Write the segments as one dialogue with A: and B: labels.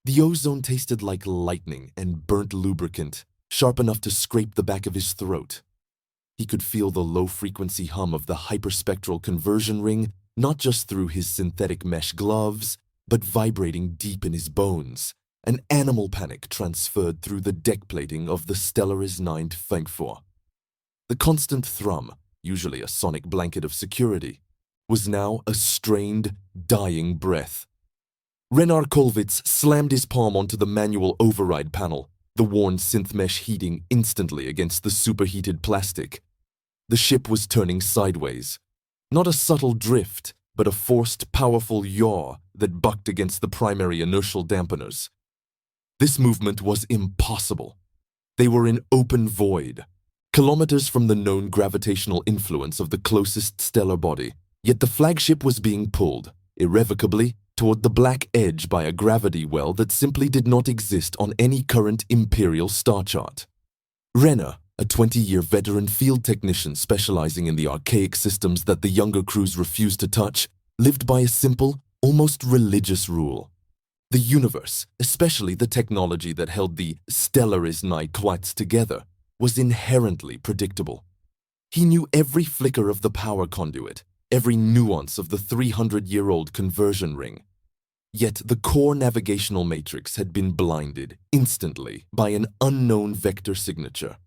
A: The ozone tasted like lightning and burnt lubricant, sharp enough to scrape the back of his throat. He could feel the low-frequency hum of the hyperspectral conversion ring, not just through his synthetic mesh gloves, but vibrating deep in his bones. An animal panic transferred through the deck plating of the STELLARIS-IX Frankfurt. The constant thrum, usually a sonic blanket of security, was now a strained, dying breath. Renar Kollwitz slammed his palm onto the manual override panel, the worn synth mesh heating instantly against the superheated plastic. The ship was turning sideways. Not a subtle drift, but a forced, powerful yaw that bucked against the primary inertial dampeners. This movement was impossible. They were in open void, kilometers from the known gravitational influence of the closest stellar body, yet the flagship was being pulled, irrevocably, toward the black edge by a gravity well that simply did not exist on any current Imperial star chart. Renner, a 20-year veteran field technician specializing in the archaic systems that the younger crews refused to touch, lived by a simple, almost religious rule. The universe, especially the technology that held the STELLARIS-IX together, was inherently predictable. He knew every flicker of the power conduit, every nuance of the 300-year-old conversion ring. Yet the core navigational matrix had been blinded instantly by an unknown vector signature.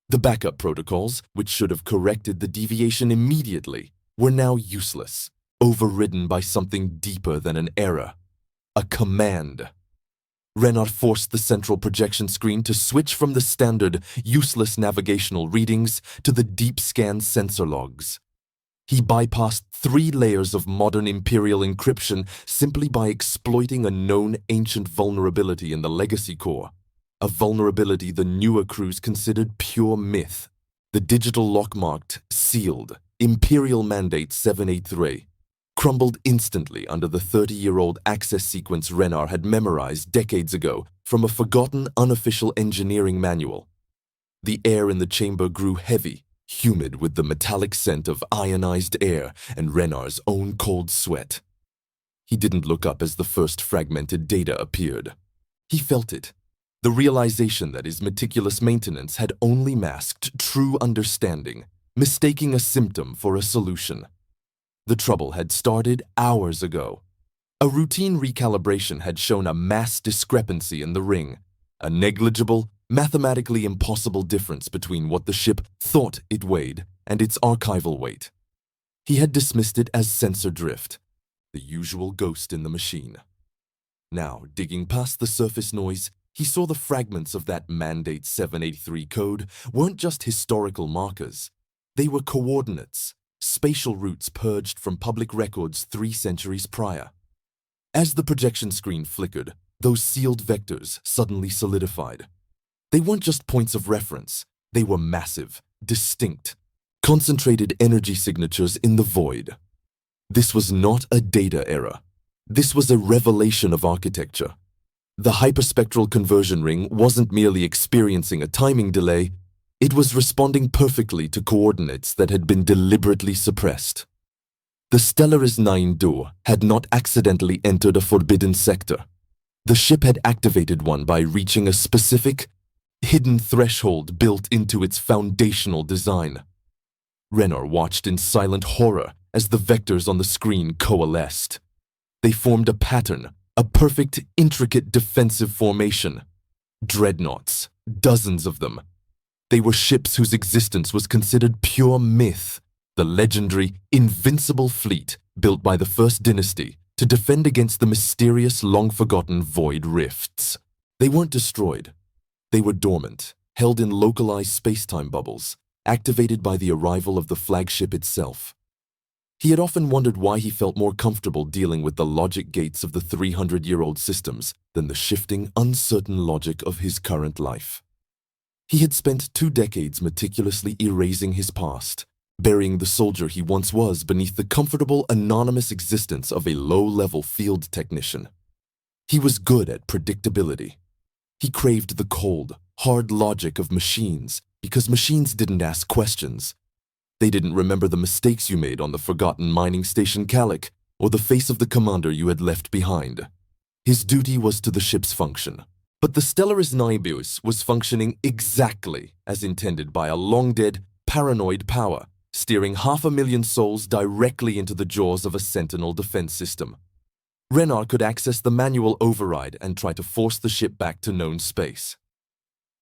A: The backup protocols, which should have corrected the deviation immediately, were now useless, overridden by something deeper than an error. A command. Renard forced the central projection screen to switch from the standard, useless navigational readings to the deep scan sensor logs. He bypassed 3 layers of modern Imperial encryption simply by exploiting a known ancient vulnerability in the legacy core, a vulnerability the newer crews considered pure myth. The digital lock marked, sealed, Imperial Mandate 783 crumbled instantly under the 30-year-old access sequence Renar had memorized decades ago from a forgotten unofficial engineering manual. The air in the chamber grew heavy, humid with the metallic scent of ionized air and Renar's own cold sweat. He didn't look up as the first fragmented data appeared. He felt it, the realization that his meticulous maintenance had only masked true understanding, mistaking a symptom for a solution. The trouble had started hours ago. A routine recalibration had shown a mass discrepancy in the ring, a negligible, mathematically impossible difference between what the ship thought it weighed and its archival weight. He had dismissed it as sensor drift, the usual ghost in the machine. Now, digging past the surface noise, he saw the fragments of that Mandate 783 code weren't just historical markers. They were coordinates, spatial routes purged from public records 3 centuries prior. As the projection screen flickered, those sealed vectors suddenly solidified. They weren't just points of reference, they were massive, distinct, concentrated energy signatures in the void. This was not a data error. This was a revelation of architecture. The hyperspectral conversion ring wasn't merely experiencing a timing delay, it was responding perfectly to coordinates that had been deliberately suppressed. The STELLARIS-IX door had not accidentally entered a forbidden sector. The ship had activated one by reaching a specific, hidden threshold built into its foundational design. Renor watched in silent horror as the vectors on the screen coalesced. They formed a pattern, a perfect, intricate defensive formation. Dreadnoughts, dozens of them. They were ships whose existence was considered pure myth, the legendary Invincible fleet built by the First Dynasty to defend against the mysterious, long-forgotten void rifts. They weren't destroyed. They were dormant, held in localized space-time bubbles, activated by the arrival of the flagship itself. He had often wondered why he felt more comfortable dealing with the logic gates of the 300-year-old systems than the shifting, uncertain logic of his current life. He had spent 2 decades meticulously erasing his past, burying the soldier he once was beneath the comfortable, anonymous existence of a low-level field technician. He was good at predictability. He craved the cold, hard logic of machines because machines didn't ask questions. They didn't remember the mistakes you made on the forgotten mining station Calic or the face of the commander you had left behind. His duty was to the ship's function. But the STELLARIS-IX was functioning exactly as intended by a long-dead, paranoid power, steering 500,000 souls directly into the jaws of a Sentinel defense system. Renard could access the manual override and try to force the ship back to known space.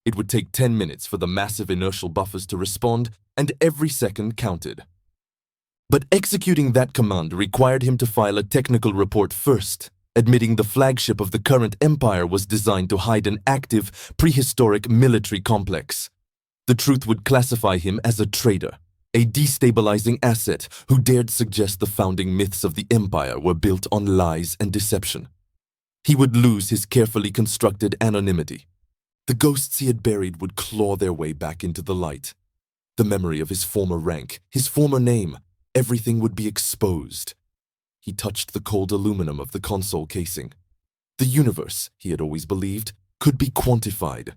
A: It would take 10 minutes for the massive inertial buffers to respond, and every second counted. But executing that command required him to file a technical report first, admitting the flagship of the current empire was designed to hide an active, prehistoric military complex. The truth would classify him as a traitor, a destabilizing asset who dared suggest the founding myths of the empire were built on lies and deception. He would lose his carefully constructed anonymity. The ghosts he had buried would claw their way back into the light. The memory of his former rank, his former name, everything would be exposed. He touched the cold aluminum of the console casing. The universe, he had always believed, could be quantified.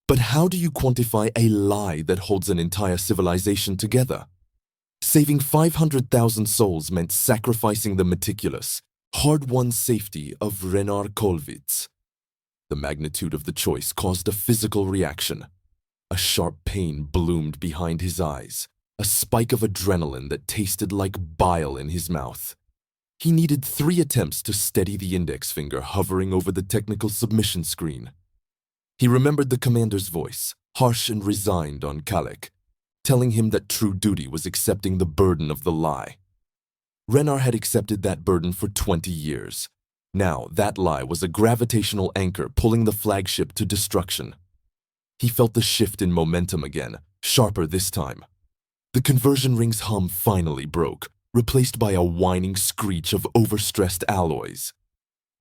A: But how do you quantify a lie that holds an entire civilization together? Saving 500,000 souls meant sacrificing the meticulous, hard-won safety of Renard Kolvitz. The magnitude of the choice caused a physical reaction. A sharp pain bloomed behind his eyes, a spike of adrenaline that tasted like bile in his mouth. He needed 3 attempts to steady the index finger hovering over the technical submission screen. He remembered the commander's voice, harsh and resigned on Kalek, telling him that true duty was accepting the burden of the lie. Renard had accepted that burden for 20 years. Now, that lie was a gravitational anchor pulling the flagship to destruction. He felt the shift in momentum again, sharper this time. The conversion ring's hum finally broke, replaced by a whining screech of overstressed alloys.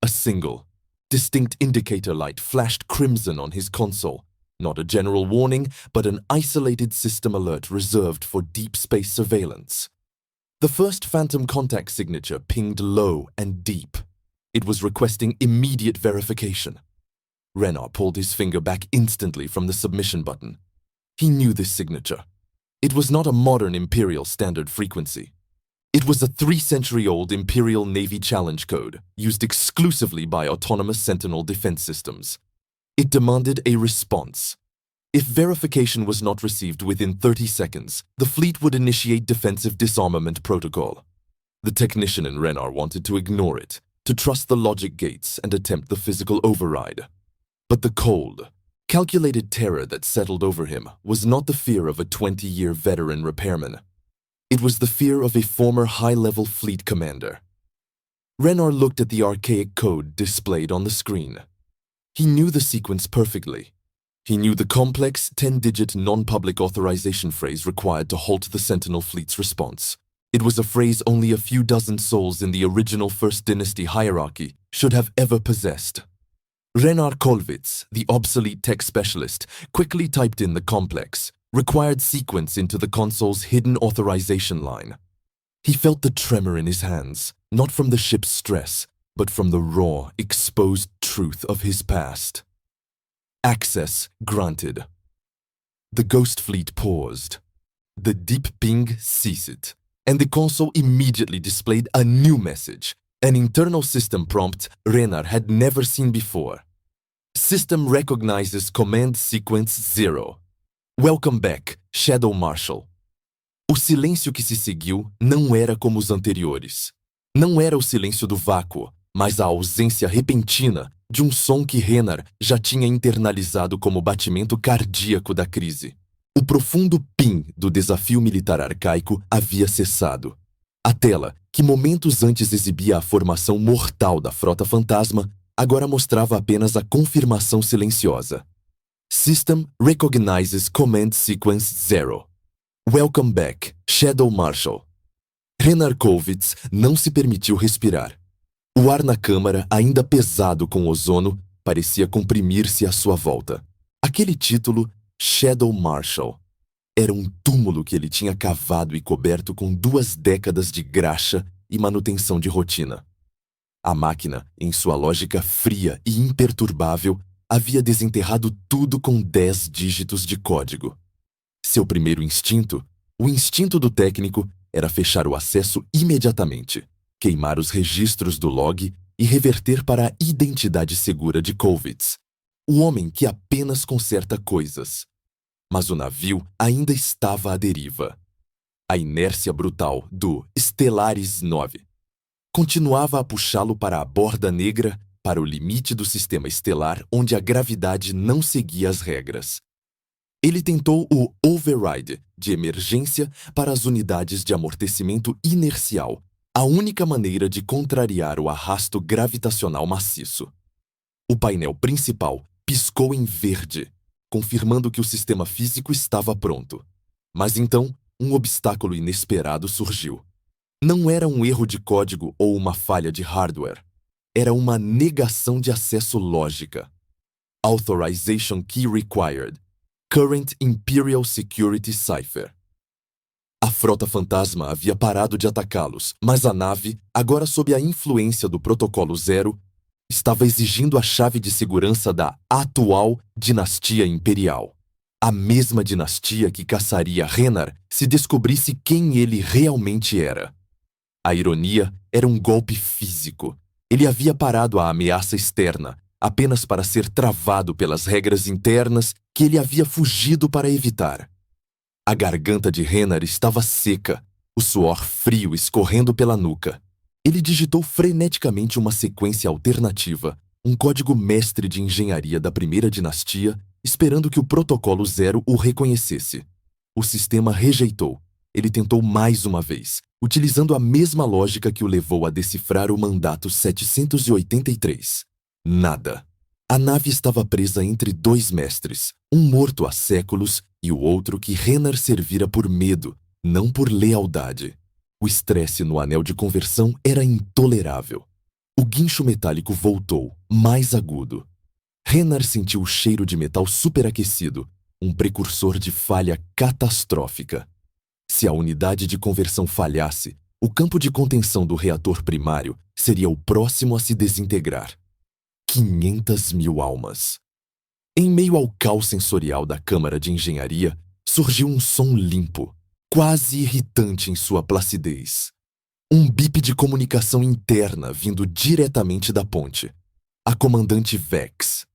A: A single, distinct indicator light flashed crimson on his console, not a general warning, but an isolated system alert reserved for deep space surveillance. The first phantom contact signature pinged low and deep. It was requesting immediate verification. Renard pulled his finger back instantly from the submission button. He knew this signature. It was not a modern Imperial standard frequency. It was a 3-century-old Imperial Navy challenge code used exclusively by autonomous Sentinel defense systems. It demanded a response. If verification was not received within 30 seconds, the fleet would initiate defensive disarmament protocol. The technician in Renard wanted to ignore it, to trust the logic gates and attempt the physical override. But the cold, calculated terror that settled over him was not the fear of a 20-year veteran repairman. It was the fear of a former high-level fleet commander. Renard looked at the archaic code displayed on the screen. He knew the sequence perfectly. He knew the complex 10-digit non-public authorization phrase required to halt the Sentinel fleet's response. It was a phrase only a few dozen souls in the original First Dynasty hierarchy should have ever possessed. Renard Kolvitz, the obsolete tech specialist, quickly typed in the complex, required sequence into the console's hidden authorization line. He felt the tremor in his hands, not from the ship's stress, but from the raw, exposed truth of his past. Access granted. The ghost fleet paused. The deep ping ceased, and the console immediately displayed a new message, an internal system prompt Renard had never seen before. System recognizes command sequence 0. Welcome back, Shadow Marshal. O silêncio que se seguiu não era como os anteriores. Não era o silêncio do vácuo, mas a ausência repentina de um som que Renard já tinha internalizado como batimento cardíaco da crise. O profundo pim do desafio militar arcaico havia cessado. A tela, que momentos antes exibia a formação mortal da frota fantasma, agora mostrava apenas a confirmação silenciosa. System recognizes command sequence 0. Welcome back, Shadow Marshal. Renard Kolvitz não se permitiu respirar. O ar na câmara, ainda pesado com ozono, parecia comprimir-se à sua volta. Aquele título, Shadow Marshal, era um túmulo que ele tinha cavado e coberto com 2 décadas de graxa e manutenção de rotina. A máquina, em sua lógica fria e imperturbável, havia desenterrado tudo com 10 dígitos de código. Seu primeiro instinto, o instinto do técnico, era fechar o acesso imediatamente, queimar os registros do log e reverter para a identidade segura de Kovitz, o homem que apenas conserta coisas. Mas o navio ainda estava à deriva. A inércia brutal do STELLARIS-IX continuava a puxá-lo para a borda negra, para o limite do sistema estelar onde a gravidade não seguia as regras. Ele tentou o override de emergência para as unidades de amortecimento inercial, a única maneira de contrariar o arrasto gravitacional maciço. O painel principal piscou em verde, confirmando que o sistema físico estava pronto. Mas então, um obstáculo inesperado surgiu. Não era um erro de código ou uma falha de hardware. Era uma negação de acesso lógica. Authorization Key Required. Current Imperial Security Cipher. A frota fantasma havia parado de atacá-los, mas a nave, agora sob a influência do Protocolo Zero, estava exigindo a chave de segurança da atual dinastia imperial. A mesma dinastia que caçaria Renar se descobrisse quem ele realmente era. A ironia era um golpe físico. Ele havia parado a ameaça externa, apenas para ser travado pelas regras internas que ele havia fugido para evitar. A garganta de Renar estava seca, o suor frio escorrendo pela nuca. Ele digitou freneticamente uma sequência alternativa, um código mestre de engenharia da primeira dinastia, esperando que o Protocolo Zero o reconhecesse. O sistema rejeitou. Ele tentou mais uma vez, utilizando a mesma lógica que o levou a decifrar o Mandato 783. Nada. A nave estava presa entre dois mestres, um morto há séculos e o outro que Renar servira por medo, não por lealdade. O estresse no anel de conversão era intolerável. O guincho metálico voltou, mais agudo. Renar sentiu o cheiro de metal superaquecido, um precursor de falha catastrófica. Se a unidade de conversão falhasse, o campo de contenção do reator primário seria o próximo a se desintegrar. 500.000 almas. Em meio ao caos sensorial da Câmara de Engenharia, surgiu um som limpo, quase irritante em sua placidez. Um bip de comunicação interna vindo diretamente da ponte. A comandante Vex.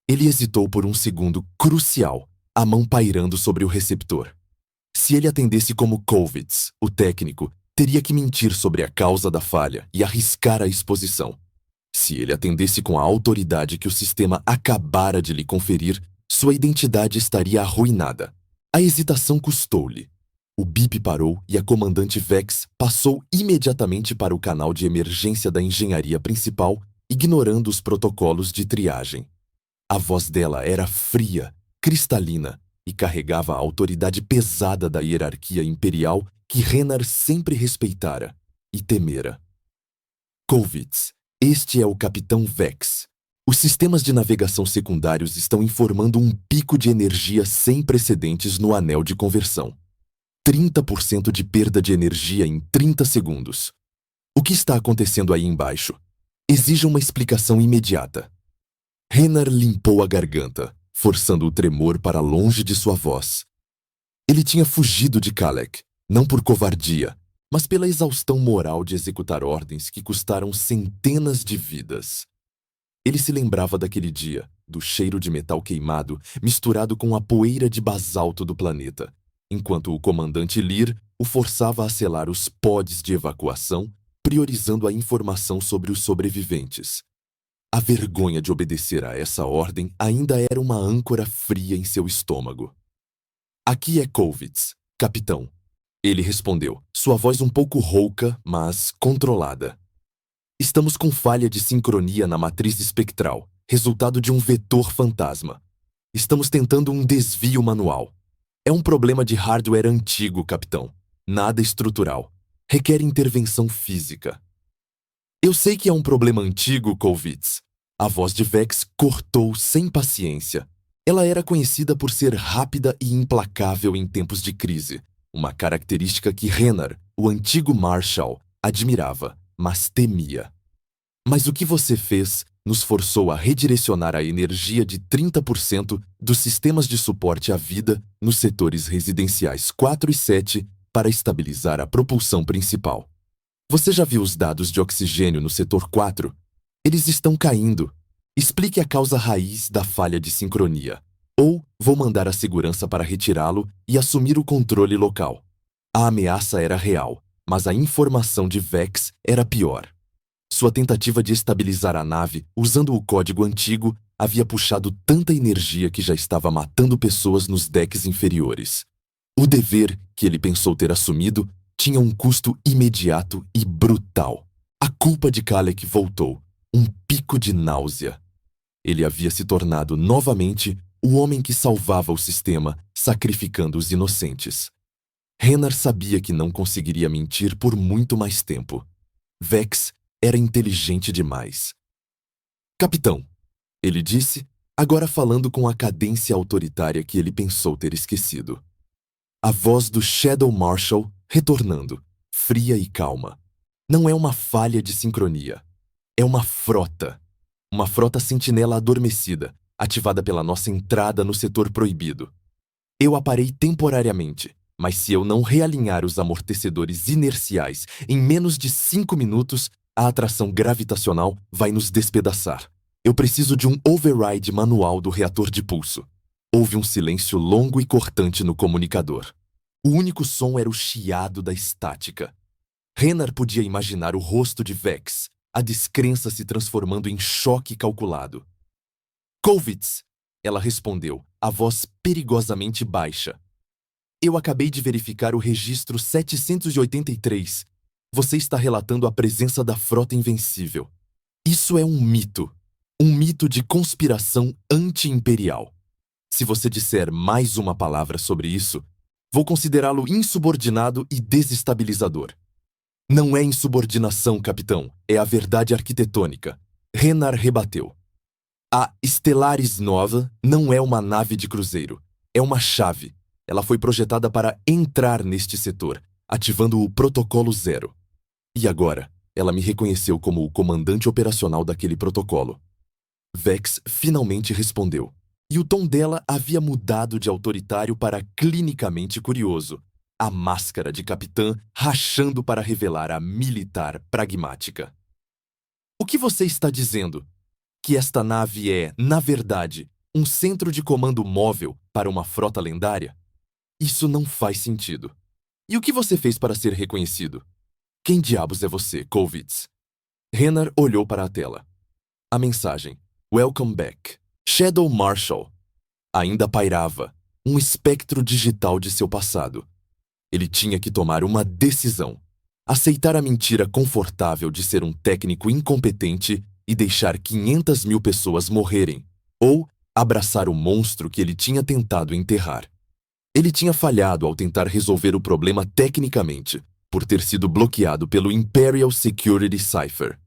A: Ele hesitou por um segundo crucial, a mão pairando sobre o receptor. Se ele atendesse como Kovitz, o técnico, teria que mentir sobre a causa da falha e arriscar a exposição. Se ele atendesse com a autoridade que o sistema acabara de lhe conferir, sua identidade estaria arruinada. A hesitação custou-lhe. O bip parou e a comandante Vex passou imediatamente para o canal de emergência da engenharia principal, ignorando os protocolos de triagem. A voz dela era fria, cristalina, e carregava a autoridade pesada da hierarquia imperial que Renar sempre respeitara e temera. Kovitz, este é o Capitão Vex. Os sistemas de navegação secundários estão informando um pico de energia sem precedentes no anel de conversão. 30% de perda de energia em 30 segundos. O que está acontecendo aí embaixo? Exija uma explicação imediata. Renar limpou a garganta, forçando o tremor para longe de sua voz. Ele tinha fugido de Kalek, não por covardia, mas pela exaustão moral de executar ordens que custaram centenas de vidas. Ele se lembrava daquele dia, do cheiro de metal queimado misturado com a poeira de basalto do planeta, enquanto o comandante Lear o forçava a selar os pods de evacuação, priorizando a informação sobre os sobreviventes. A vergonha de obedecer a essa ordem ainda era uma âncora fria em seu estômago. Aqui é Kovitz, capitão. Ele respondeu, sua voz um pouco rouca, mas controlada. Estamos com falha de sincronia na matriz espectral, resultado de um vetor fantasma. Estamos tentando um desvio manual. É um problema de hardware antigo, capitão. Nada estrutural. Requer intervenção física. Eu sei que é um problema antigo, Kovitz. A voz de Vex cortou sem paciência. Ela era conhecida por ser rápida e implacável em tempos de crise, uma característica que Renar, o antigo Marshal, admirava, mas temia. Mas o que você fez nos forçou a redirecionar a energia de 30% dos sistemas de suporte à vida nos setores residenciais 4 e 7 para estabilizar a propulsão principal. Você já viu os dados de oxigênio no setor 4? Eles estão caindo. Explique a causa raiz da falha de sincronia. Ou vou mandar a segurança para retirá-lo e assumir o controle local. A ameaça era real, mas a informação de Vex era pior. Sua tentativa de estabilizar a nave, usando o código antigo, havia puxado tanta energia que já estava matando pessoas nos decks inferiores. O dever, que ele pensou ter assumido, tinha um custo imediato e brutal. A culpa de Kalec voltou, um pico de náusea. Ele havia se tornado novamente o homem que salvava o sistema, sacrificando os inocentes. Renar sabia que não conseguiria mentir por muito mais tempo. Vex era inteligente demais. Capitão, ele disse, agora falando com a cadência autoritária que ele pensou ter esquecido. A voz do Shadow Marshal retornando, fria e calma. Não é uma falha de sincronia. É uma frota. Uma frota sentinela adormecida, ativada pela nossa entrada no setor proibido. Eu a parei temporariamente, mas se eu não realinhar os amortecedores inerciais em menos de 5 minutos, a atração gravitacional vai nos despedaçar. Eu preciso de um override manual do reator de pulso. Houve um silêncio longo e cortante no comunicador. O único som era o chiado da estática. Renar podia imaginar o rosto de Vex, a descrença se transformando em choque calculado. Kovitz, ela respondeu, a voz perigosamente baixa. Eu acabei de verificar o registro 783. Você está relatando a presença da frota invencível. Isso é um mito de conspiração anti-imperial. Se você disser mais uma palavra sobre isso, vou considerá-lo insubordinado e desestabilizador. Não é insubordinação, capitão, é a verdade arquitetônica. Renar rebateu. A STELLARIS-IX não é uma nave de cruzeiro, é uma chave. Ela foi projetada para entrar neste setor, ativando o protocolo 0. E agora, ela me reconheceu como o comandante operacional daquele protocolo. Vex finalmente respondeu, e o tom dela havia mudado de autoritário para clinicamente curioso, a máscara de capitã rachando para revelar a militar pragmática. O que você está dizendo? Que esta nave é, na verdade, um centro de comando móvel para uma frota lendária? Isso não faz sentido. E o que você fez para ser reconhecido? Quem diabos é você, Kovitz? Renar olhou para a tela. A mensagem, Welcome back, Shadow Marshal, ainda pairava, um espectro digital de seu passado. Ele tinha que tomar uma decisão. Aceitar a mentira confortável de ser um técnico incompetente e deixar 500.000 pessoas morrerem, ou abraçar o monstro que ele tinha tentado enterrar. Ele tinha falhado ao tentar resolver o problema tecnicamente, por ter sido bloqueado pelo Imperial Security Cipher.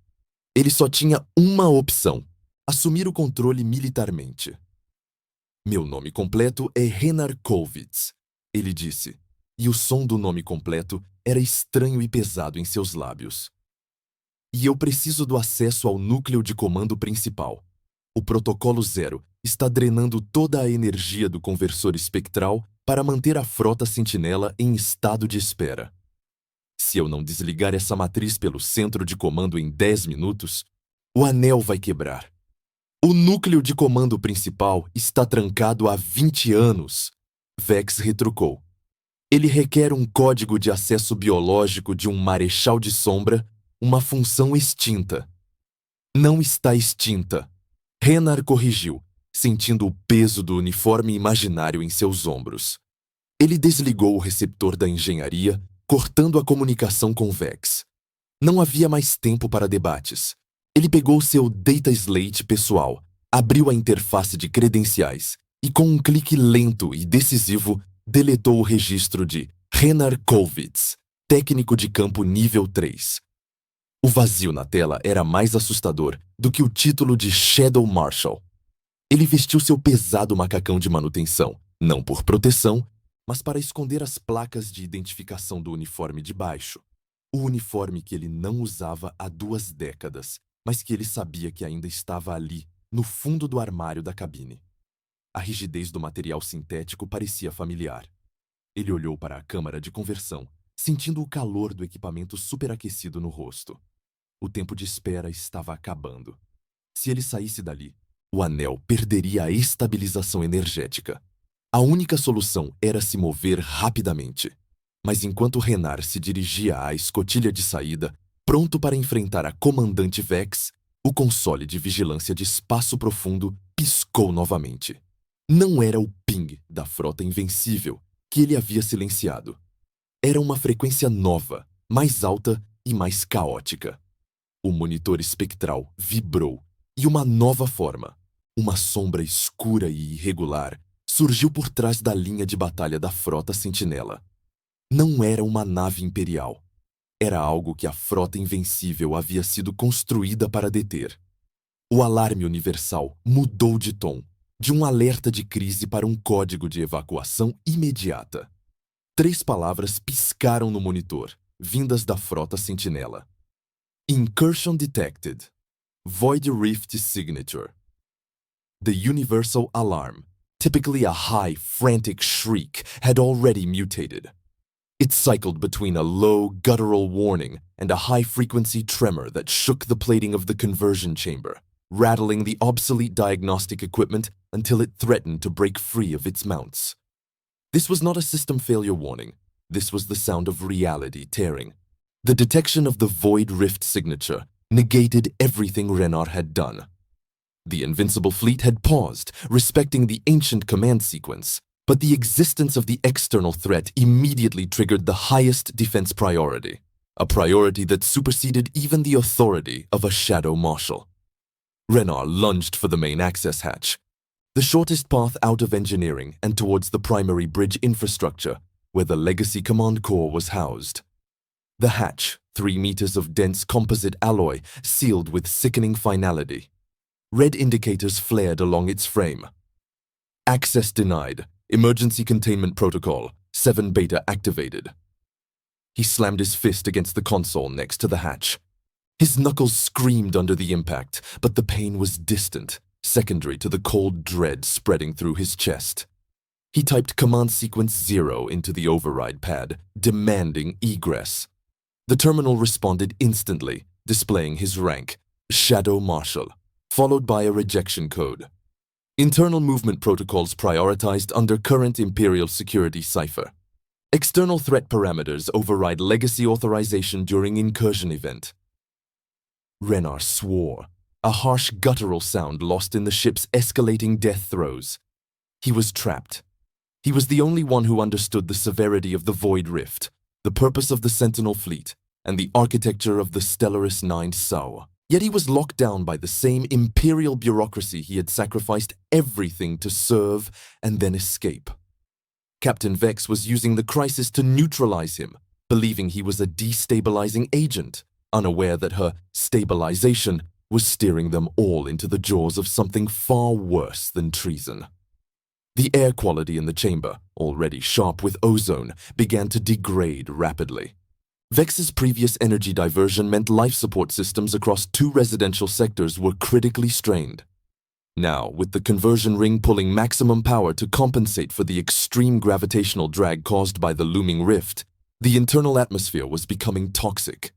A: Ele só tinha uma opção: assumir o controle militarmente. Meu nome completo é Renar Kovitz, ele disse, e o som do nome completo era estranho e pesado em seus lábios. E eu preciso do acesso ao núcleo de comando principal. O protocolo 0 está drenando toda a energia do conversor espectral para manter a frota sentinela em estado de espera. Se eu não desligar essa matriz pelo centro de comando em 10 minutos, o anel vai quebrar. O núcleo de comando principal está trancado há 20 anos, Vex retrucou. Ele requer um código de acesso biológico de um marechal de sombra, uma função extinta. Não está extinta. Renar corrigiu, sentindo o peso do uniforme imaginário em seus ombros. Ele desligou o receptor da engenharia, cortando a comunicação com Vex. Não havia mais tempo para debates. Ele pegou seu data slate pessoal, abriu a interface de credenciais e, com um clique lento e decisivo, deletou o registro de Renar Kovitz, técnico de campo nível 3. O vazio na tela era mais assustador do que o título de Shadow Marshal. Ele vestiu seu pesado macacão de manutenção, não por proteção, mas para esconder as placas de identificação do uniforme de baixo. O uniforme que ele não usava há 2 décadas, mas que ele sabia que ainda estava ali, no fundo do armário da cabine. A rigidez do material sintético parecia familiar. Ele olhou para a câmara de conversão, sentindo o calor do equipamento superaquecido no rosto. O tempo de espera estava acabando. Se ele saísse dali, o anel perderia a estabilização energética. A única solução era se mover rapidamente. Mas enquanto Renard se dirigia à escotilha de saída, pronto para enfrentar a comandante Vex, o console de vigilância de espaço profundo piscou novamente. Não era o ping da frota invencível que ele havia silenciado. Era uma frequência nova, mais alta e mais caótica. O monitor espectral vibrou e uma nova forma, uma sombra escura e irregular, surgiu por trás da linha de batalha da frota sentinela. Não era uma nave imperial. Era algo que a frota invencível havia sido construída para deter. O alarme universal mudou de tom, de um alerta de crise para um código de evacuação imediata. 3 palavras piscaram no monitor, vindas da frota sentinela. Incursion detected. Void Rift signature. The universal alarm, typically a high, frantic shriek, had already mutated. It cycled between a low, guttural warning and a high-frequency tremor that shook the plating of the conversion chamber, rattling the obsolete diagnostic equipment until it threatened to break free of its mounts. This was not a system failure warning. This was the sound of reality tearing. The detection of the Void Rift signature negated everything Renard had done. The Invincible fleet had paused, respecting the ancient command sequence, but the existence of the external threat immediately triggered the highest defense priority, a priority that superseded even the authority of a Shadow Marshal. Renard lunged for the main access hatch, the shortest path out of engineering and towards the primary bridge infrastructure, where the Legacy Command Core was housed. The hatch, 3 meters of dense composite alloy, sealed with sickening finality. Red indicators flared along its frame. Access denied. Emergency containment protocol, 7 beta activated. He slammed his fist against the console next to the hatch. His knuckles screamed under the impact, but the pain was distant, secondary to the cold dread spreading through his chest. He typed Command Sequence 0 into the override pad, demanding egress. The terminal responded instantly, displaying his rank, Shadow Marshal, followed by a rejection code. Internal movement protocols prioritized under current Imperial security cipher. External threat parameters override legacy authorization during incursion event. Renard swore, a harsh guttural sound lost in the ship's escalating death throes. He was trapped. He was the only one who understood the severity of the Void Rift, the purpose of the Sentinel fleet, and the architecture of the Stellaris-IX SAO. Yet he was locked down by the same imperial bureaucracy he had sacrificed everything to serve and then escape. Captain Vex was using the crisis to neutralize him, believing he was a destabilizing agent, unaware that her stabilization was steering them all into the jaws of something far worse than treason. The air quality in the chamber, already sharp with ozone, began to degrade rapidly. Vex's previous energy diversion meant life support systems across 2 residential sectors were critically strained. Now, with the conversion ring pulling maximum power to compensate for the extreme gravitational drag caused by the looming rift, the internal atmosphere was becoming toxic.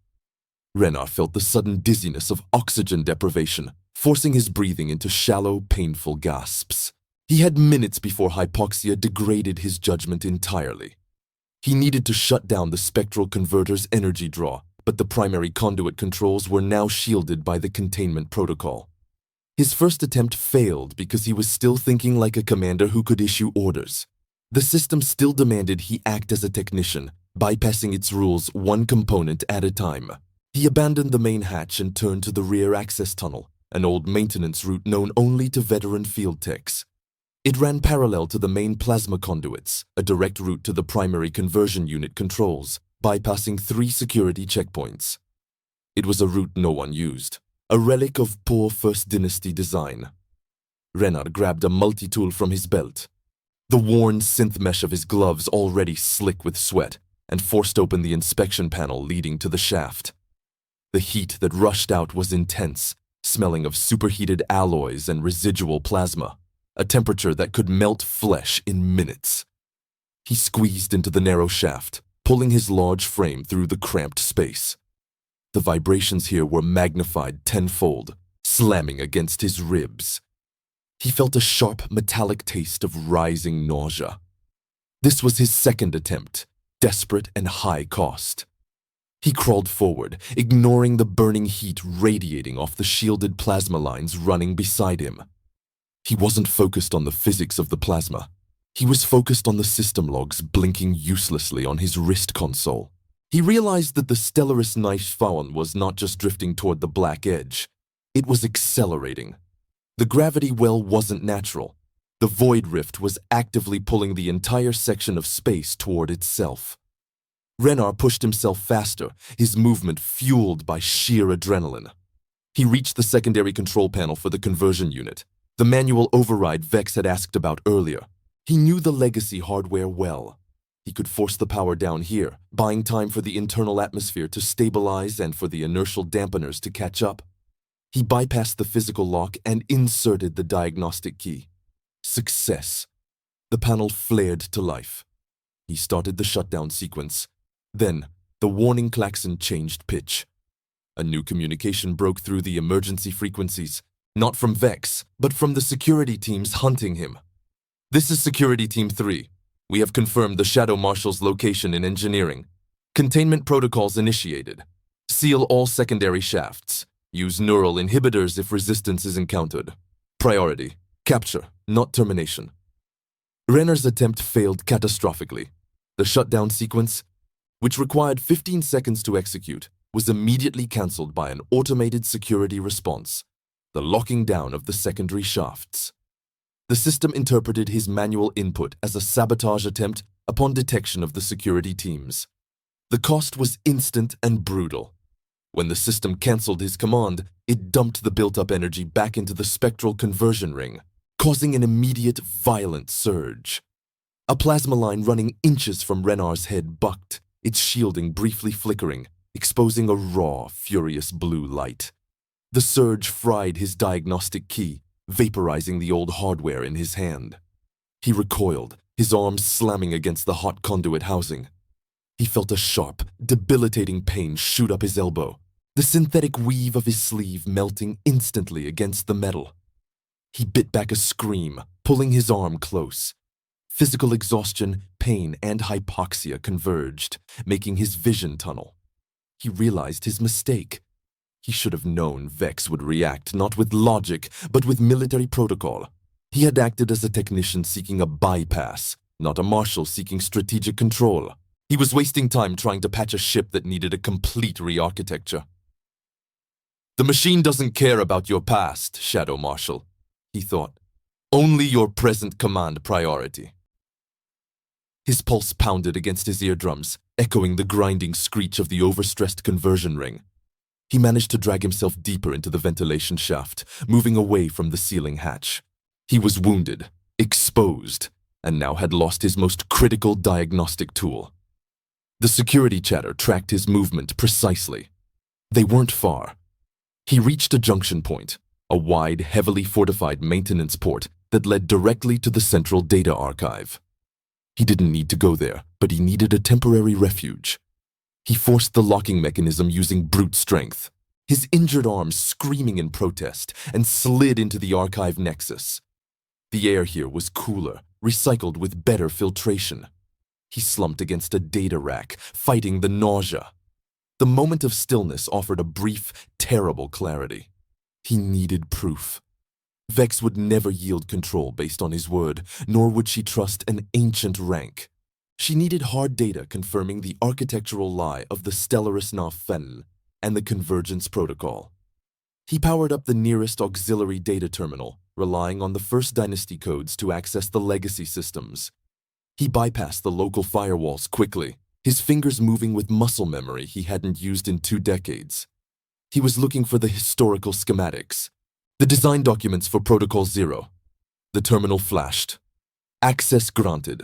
A: Renard felt the sudden dizziness of oxygen deprivation, forcing his breathing into shallow, painful gasps. He had minutes before hypoxia degraded his judgment entirely. He needed to shut down the spectral converter's energy draw, but the primary conduit controls were now shielded by the containment protocol. His first attempt failed because he was still thinking like a commander who could issue orders. The system still demanded he act as a technician, bypassing its rules 1 component at a time. He abandoned the main hatch and turned to the rear access tunnel, an old maintenance route known only to veteran field techs. It ran parallel to the main plasma conduits, a direct route to the primary conversion unit controls, bypassing 3 security checkpoints. It was a route no one used, a relic of poor First Dynasty design. Renard grabbed a multi-tool from his belt, the worn synth mesh of his gloves already slick with sweat, and forced open the inspection panel leading to the shaft. The heat that rushed out was intense, smelling of superheated alloys and residual plasma, a temperature that could melt flesh in minutes. He squeezed into the narrow shaft, pulling his large frame through the cramped space. The vibrations here were magnified tenfold, slamming against his ribs. He felt a sharp, metallic taste of rising nausea. This was his second attempt, desperate and high cost. He crawled forward, ignoring the burning heat radiating off the shielded plasma lines running beside him. He wasn't focused on the physics of the plasma. He was focused on the system logs blinking uselessly on his wrist console. He realized that the STELLARIS-IX was not just drifting toward the black edge. It was accelerating. The gravity well wasn't natural. The void rift was actively pulling the entire section of space toward itself. Renard pushed himself faster, his movement fueled by sheer adrenaline. He reached the secondary control panel for the conversion unit, the manual override Vex had asked about earlier. He knew the legacy hardware well. He could force the power down here, buying time for the internal atmosphere to stabilize and for the inertial dampeners to catch up. He bypassed the physical lock and inserted the diagnostic key. Success. The panel flared to life. He started the shutdown sequence. Then, the warning klaxon changed pitch. A new communication broke through the emergency frequencies, not from Vex, but from the security teams hunting him. This is Security Team 3. We have confirmed the Shadow Marshal's location in engineering. Containment protocols initiated. Seal all secondary shafts. Use neural inhibitors if resistance is encountered. Priority: capture, not termination. Renner's attempt failed catastrophically. The shutdown sequence, which required 15 seconds to execute, was immediately cancelled by an automated security response, the locking down of the secondary shafts. The system interpreted his manual input as a sabotage attempt upon detection of the security teams. The cost was instant and brutal. When the system cancelled his command, it dumped the built-up energy back into the spectral conversion ring, causing an immediate, violent surge. A plasma line running inches from Renard's head bucked, its shielding briefly flickering, exposing a raw, furious blue light. The surge fried his diagnostic key, vaporizing the old hardware in his hand. He recoiled, his arms slamming against the hot conduit housing. He felt a sharp, debilitating pain shoot up his elbow, the synthetic weave of his sleeve melting instantly against the metal. He bit back a scream, pulling his arm close. Physical exhaustion, pain, and hypoxia converged, making his vision tunnel. He realized his mistake. He should have known Vex would react not with logic, but with military protocol. He had acted as a technician seeking a bypass, not a marshal seeking strategic control. He was wasting time trying to patch a ship that needed a complete re-architecture. The machine doesn't care about your past, Shadow Marshal, he thought. Only your present command priority. His pulse pounded against his eardrums, echoing the grinding screech of the overstressed conversion ring. He managed to drag himself deeper into the ventilation shaft, moving away from the ceiling hatch. He was wounded, exposed, and now had lost his most critical diagnostic tool. The security chatter tracked his movement precisely. They weren't far. He reached a junction point, a wide, heavily fortified maintenance port that led directly to the central data archive. He didn't need to go there, but he needed a temporary refuge. He forced the locking mechanism using brute strength, his injured arms screaming in protest, and slid into the archive nexus. The air here was cooler, recycled with better filtration. He slumped against a data rack, fighting the nausea. The moment of stillness offered a brief, terrible clarity. He needed proof. Vex would never yield control based on his word, nor would she trust an ancient rank. She needed hard data confirming the architectural lie of the STELLARIS-IX and the convergence protocol. He powered up the nearest auxiliary data terminal, relying on the First Dynasty codes to access the legacy systems. He bypassed the local firewalls quickly, his fingers moving with muscle memory he hadn't used in 2 decades. He was looking for the historical schematics, the design documents for Protocol 0. The terminal flashed. Access granted.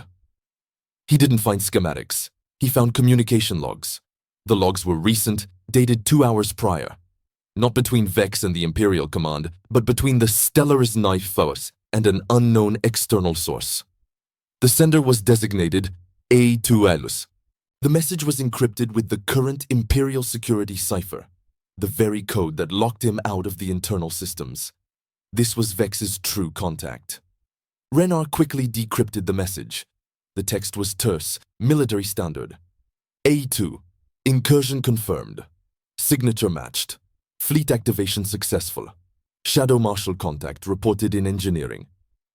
A: He didn't find schematics. He found communication logs. The logs were recent, dated 2 hours prior. Not between Vex and the Imperial Command, but between the STELLARIS-IX and an unknown external source. The sender was designated A2Elus. The message was encrypted with the current Imperial security cipher. the very code that locked him out of the internal systems. This was Vex's true contact. Renard quickly decrypted the message. The text was terse, military standard. A2. Incursion confirmed. Signature matched. Fleet activation successful. Shadow Marshal contact reported in engineering.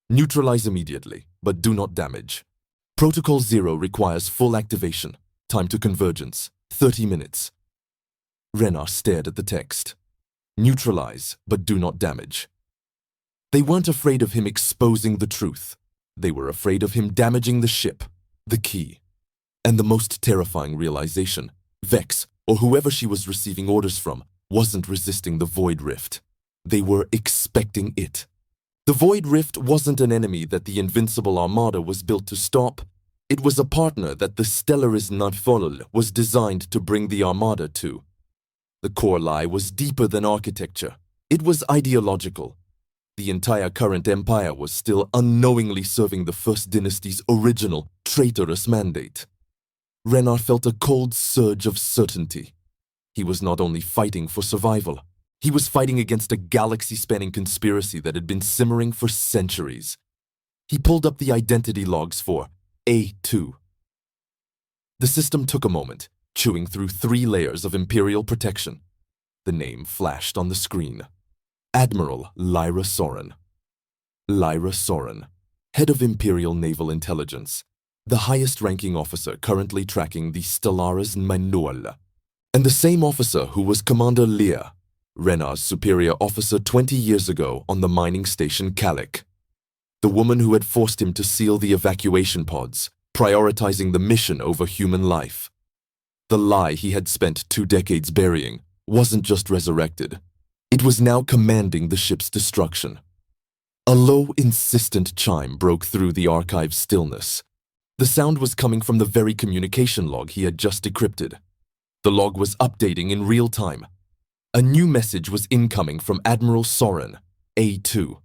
A: Neutralize immediately, but do not damage. Protocol 0 requires full activation. Time to convergence, 30 minutes. Renard stared at the text. Neutralize, but do not damage. They weren't afraid of him exposing the truth. They were afraid of him damaging the ship, the key. And the most terrifying realization, Vex, or whoever she was receiving orders from, wasn't resisting the Void Rift. They were expecting it. The Void Rift wasn't an enemy that the Invincible Armada was built to stop. It was a partner that the STELLARIS-IX was designed to bring the Armada to. The core lie was deeper than architecture. It was ideological. The entire current empire was still unknowingly serving the First Dynasty's original, traitorous mandate. Renard felt a cold surge of certainty. He was not only fighting for survival, he was fighting against a galaxy-spanning conspiracy that had been simmering for centuries. He pulled up the identity logs for A2. The system took a moment, chewing through 3 layers of Imperial protection. The name flashed on the screen. Admiral Lyra Soren. Lyra Soren, head of Imperial Naval Intelligence, the highest-ranking officer currently tracking the Stellaris-IX, and the same officer who was Commander Lear, Renard's superior officer 20 years ago on the mining station Calic. The woman who had forced him to seal the evacuation pods, prioritizing the mission over human life. The lie he had spent 2 decades burying wasn't just resurrected. It was now commanding the ship's destruction. A low, insistent chime broke through the archive's stillness. The sound was coming from the very communication log he had just decrypted. The log was updating in real time. A new message was incoming from Admiral Soren, A2.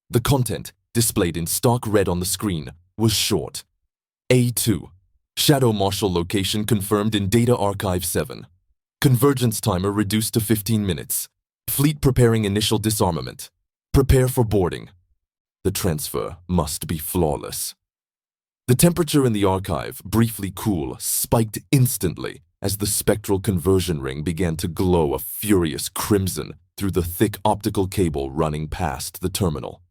A: The content, displayed in stark red on the screen, was short. A2. Shadow Marshal location confirmed in Data Archive 7. Convergence timer reduced to 15 minutes. Fleet preparing initial disarmament. Prepare for boarding. The transfer must be flawless. The temperature in the archive, briefly cool, spiked instantly as the spectral conversion ring began to glow a furious crimson through the thick optical cable running past the terminal.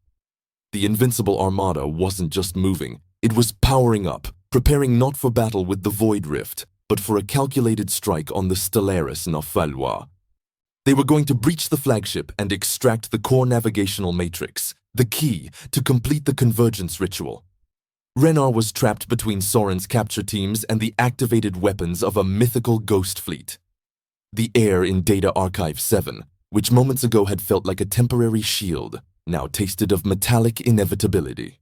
A: The Invincible Armada wasn't just moving, it was powering up, preparing not for battle with the Void Rift, but for a calculated strike on the Stellaris-IX. They were going to breach the flagship and extract the core navigational matrix, the key to complete the convergence ritual. Renard was trapped between Soren's capture teams and the activated weapons of a mythical ghost fleet. The air in Data Archive 7, which moments ago had felt like a temporary shield, now tasted of metallic inevitability.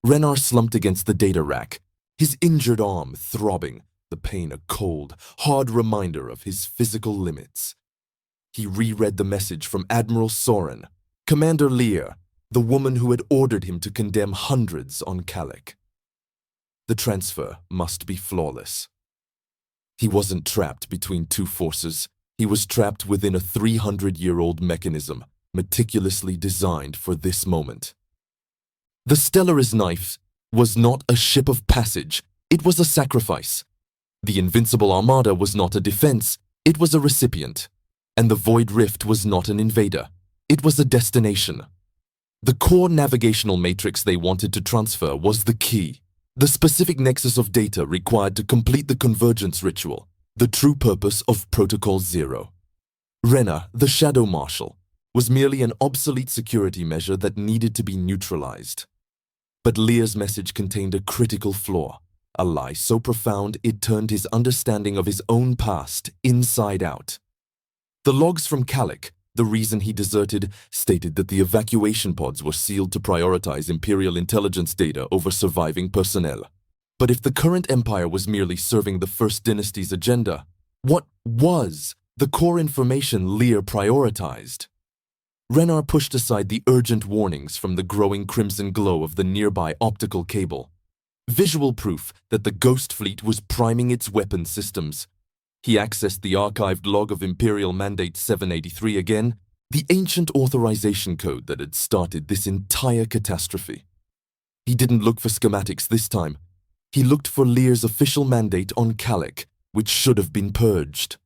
A: Renard slumped against the data rack, his injured arm throbbing, the pain a cold, hard reminder of his physical limits. He reread the message from Admiral Soren, Commander Lear, the woman who had ordered him to condemn hundreds on Calic. The transfer must be flawless. He wasn't trapped between 2 forces. He was trapped within a 300-year-old mechanism, meticulously designed for this moment. The Stellaris-IX was not a ship of passage, it was a sacrifice. The Invincible Armada was not a defense, it was a recipient. And the Void Rift was not an invader, it was a destination. The core navigational matrix they wanted to transfer was the key, the specific nexus of data required to complete the convergence ritual, the true purpose of Protocol 0. Renard, the Shadow Marshal, was merely an obsolete security measure that needed to be neutralized. But Lear's message contained a critical flaw, a lie so profound it turned his understanding of his own past inside out. The logs from Calic, the reason he deserted, stated that the evacuation pods were sealed to prioritize Imperial intelligence data over surviving personnel. But if the current empire was merely serving the First Dynasty's agenda, what was the core information Lear prioritized? Renard pushed aside the urgent warnings from the growing crimson glow of the nearby optical cable. Visual proof that the Ghost Fleet was priming its weapon systems. He accessed the archived log of Imperial Mandate 783 again, the ancient authorization code that had started this entire catastrophe. He didn't look for schematics this time. He looked for Lear's official mandate on Calic, which should have been purged.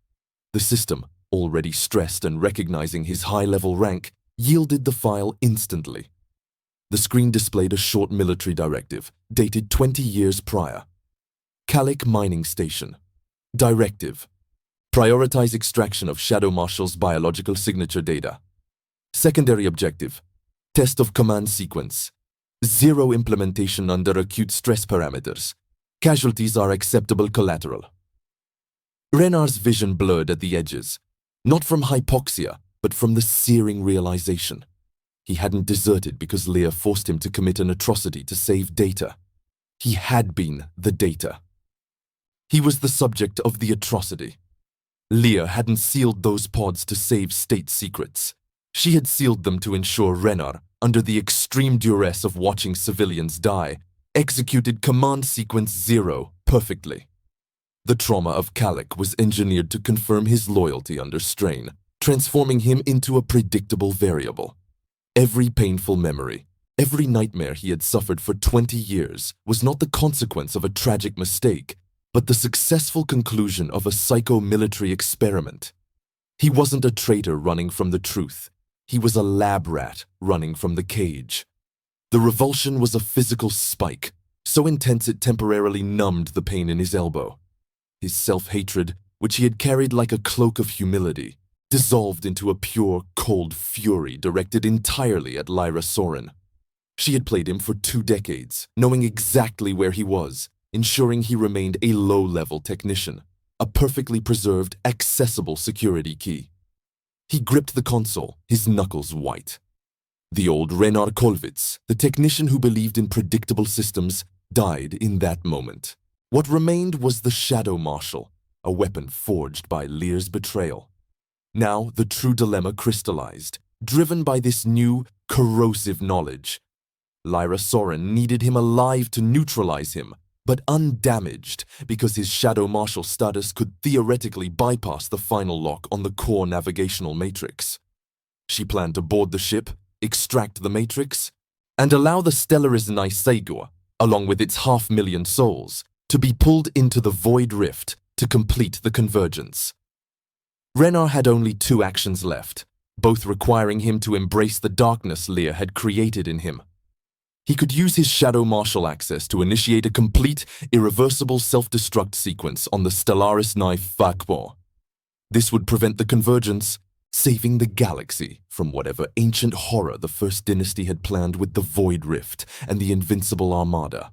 A: The system, already stressed and recognizing his high-level rank, yielded the file instantly. The screen displayed a short military directive, dated 20 years prior. Calic Mining Station. Directive. Prioritize extraction of Shadow Marshal's biological signature data. Secondary objective. Test of command sequence. Zero implementation under acute stress parameters. Casualties are acceptable collateral. Renar's vision blurred at the edges, not from hypoxia, but from the searing realization. He hadn't deserted because Lear forced him to commit an atrocity to save data. He had been the data. He was the subject of the atrocity. Lear hadn't sealed those pods to save state secrets. She had sealed them to ensure Renar, under the extreme duress of watching civilians die, executed Command Sequence 0 perfectly. The trauma of Calic was engineered to confirm his loyalty under strain, transforming him into a predictable variable. Every painful memory, every nightmare he had suffered for 20 years was not the consequence of a tragic mistake, but the successful conclusion of a psycho-military experiment. He wasn't a traitor running from the truth. He was a lab rat running from the cage. The revulsion was a physical spike, so intense it temporarily numbed the pain in his elbow. His self-hatred, which he had carried like a cloak of humility, dissolved into a pure, cold fury directed entirely at Lyra Soren. She had played him for 2 decades, knowing exactly where he was, ensuring he remained a low-level technician, a perfectly preserved, accessible security key. He gripped the console, his knuckles white. The old Renar Kolvitz, the technician who believed in predictable systems, died in that moment. What remained was the Shadow Marshal, a weapon forged by Lear's betrayal. Now the true dilemma crystallized, driven by this new, corrosive knowledge. Lyra Soren needed him alive to neutralize him, but undamaged because his Shadow Marshal status could theoretically bypass the final lock on the core navigational matrix. She planned to board the ship, extract the matrix, and allow the Stellaris-IX, along with its 500,000 souls, to be pulled into the Void Rift to complete the convergence. Renar had only 2 actions left, both requiring him to embrace the darkness Lear had created in him. He could use his Shadow Marshal access to initiate a complete, irreversible self-destruct sequence on the Stellaris-IX Vakbo. This would prevent the convergence, saving the galaxy from whatever ancient horror the First Dynasty had planned with the Void Rift and the Invincible Armada.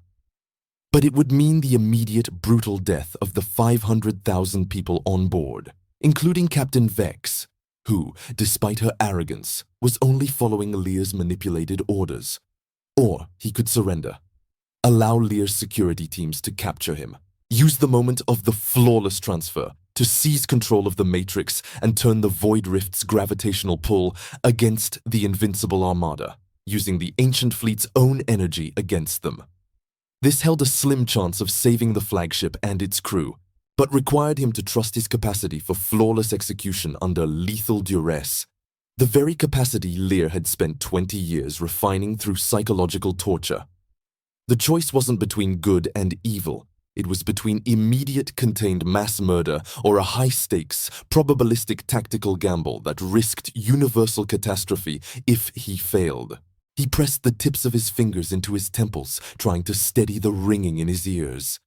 A: But it would mean the immediate, brutal death of the 500,000 people on board, including Captain Vex, who, despite her arrogance, was only following Lear's manipulated orders. Or he could surrender, allow Lear's security teams to capture him, use the moment of the flawless transfer to seize control of the Matrix and turn the Void Rift's gravitational pull against the Invincible Armada, using the ancient fleet's own energy against them. This held a slim chance of saving the flagship and its crew, but required him to trust his capacity for flawless execution under lethal duress. The very capacity Lear had spent 20 years refining through psychological torture. The choice wasn't between good and evil. It was between immediate contained mass murder or a high-stakes, probabilistic tactical gamble that risked universal catastrophe if he failed. He pressed the tips of his fingers into his temples, trying to steady the ringing in his ears.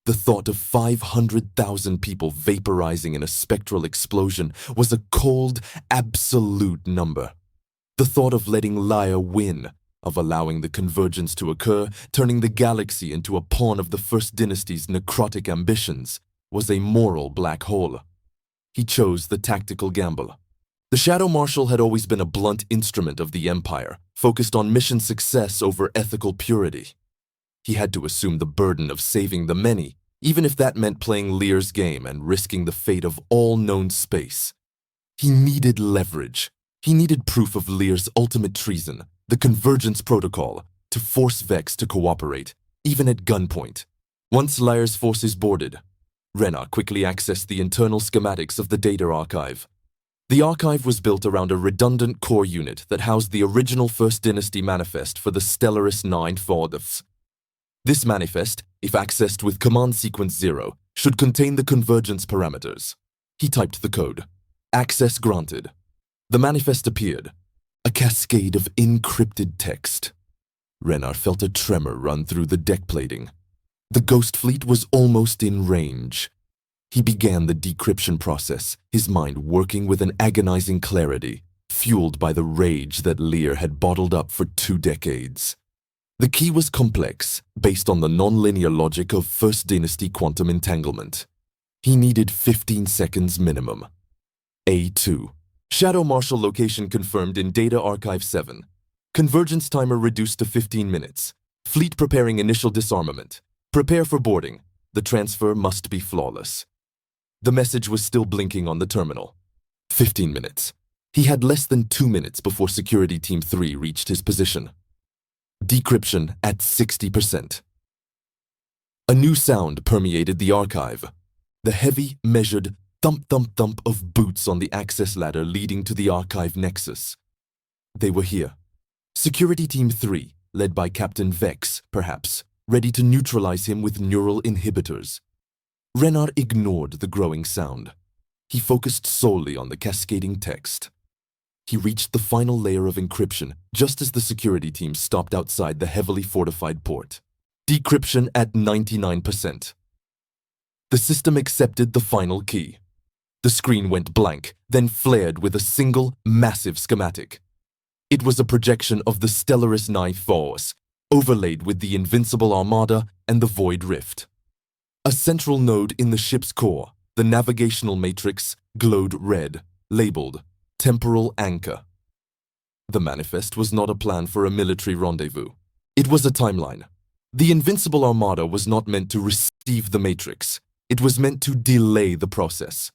A: The thought of 500,000 people vaporizing in a spectral explosion was a cold, absolute number. The thought of letting Lyra win, of allowing the convergence to occur, turning the galaxy into a pawn of the First Dynasty's necrotic ambitions, was a moral black hole. He chose the tactical gamble. The Shadow Marshal had always been a blunt instrument of the Empire, focused on mission success over ethical purity. He had to assume the burden of saving the many, even if that meant playing Lear's game and risking the fate of all known space. He needed leverage. He needed proof of Lear's ultimate treason, the Convergence Protocol, to force Vex to cooperate, even at gunpoint. Once Lyra's forces boarded, Renar quickly accessed the internal schematics of the data archive. The archive was built around a redundant core unit that housed the original First Dynasty manifest for the STELLARIS-IX FORDFs. This manifest, if accessed with Command Sequence 0, should contain the convergence parameters. He typed the code. Access granted. The manifest appeared. A cascade of encrypted text. Renar felt a tremor run through the deck plating. The Ghost Fleet was almost in range. He began the decryption process, his mind working with an agonizing clarity, fueled by the rage that Lear had bottled up for 2 decades. The key was complex, based on the nonlinear logic of First Dynasty quantum entanglement. He needed 15 seconds minimum. A2. Shadow Marshal location confirmed in Data Archive 7. Convergence timer reduced to 15 minutes. Fleet preparing initial disarmament. Prepare for boarding. The transfer must be flawless. The message was still blinking on the terminal. 15 minutes. He had less than 2 minutes before Security Team 3 reached his position. Decryption at 60%. A new sound permeated the archive. The heavy, measured thump-thump-thump of boots on the access ladder leading to the archive nexus. They were here. Security Team 3, led by Captain Vex, perhaps, ready to neutralize him with neural inhibitors. Renar ignored the growing sound. He focused solely on the cascading text. He reached the final layer of encryption just as the security team stopped outside the heavily fortified port. Decryption at 99%. The system accepted the final key. The screen went blank, then flared with a single, massive schematic. It was a projection of the STELLARIS-IX force, overlaid with the Invincible Armada and the Void Rift. A central node in the ship's core, the navigational matrix, glowed red, labeled Temporal Anchor. The manifest was not a plan for a military rendezvous. It was a timeline. The Invincible Armada was not meant to receive the matrix. It was meant to delay the process.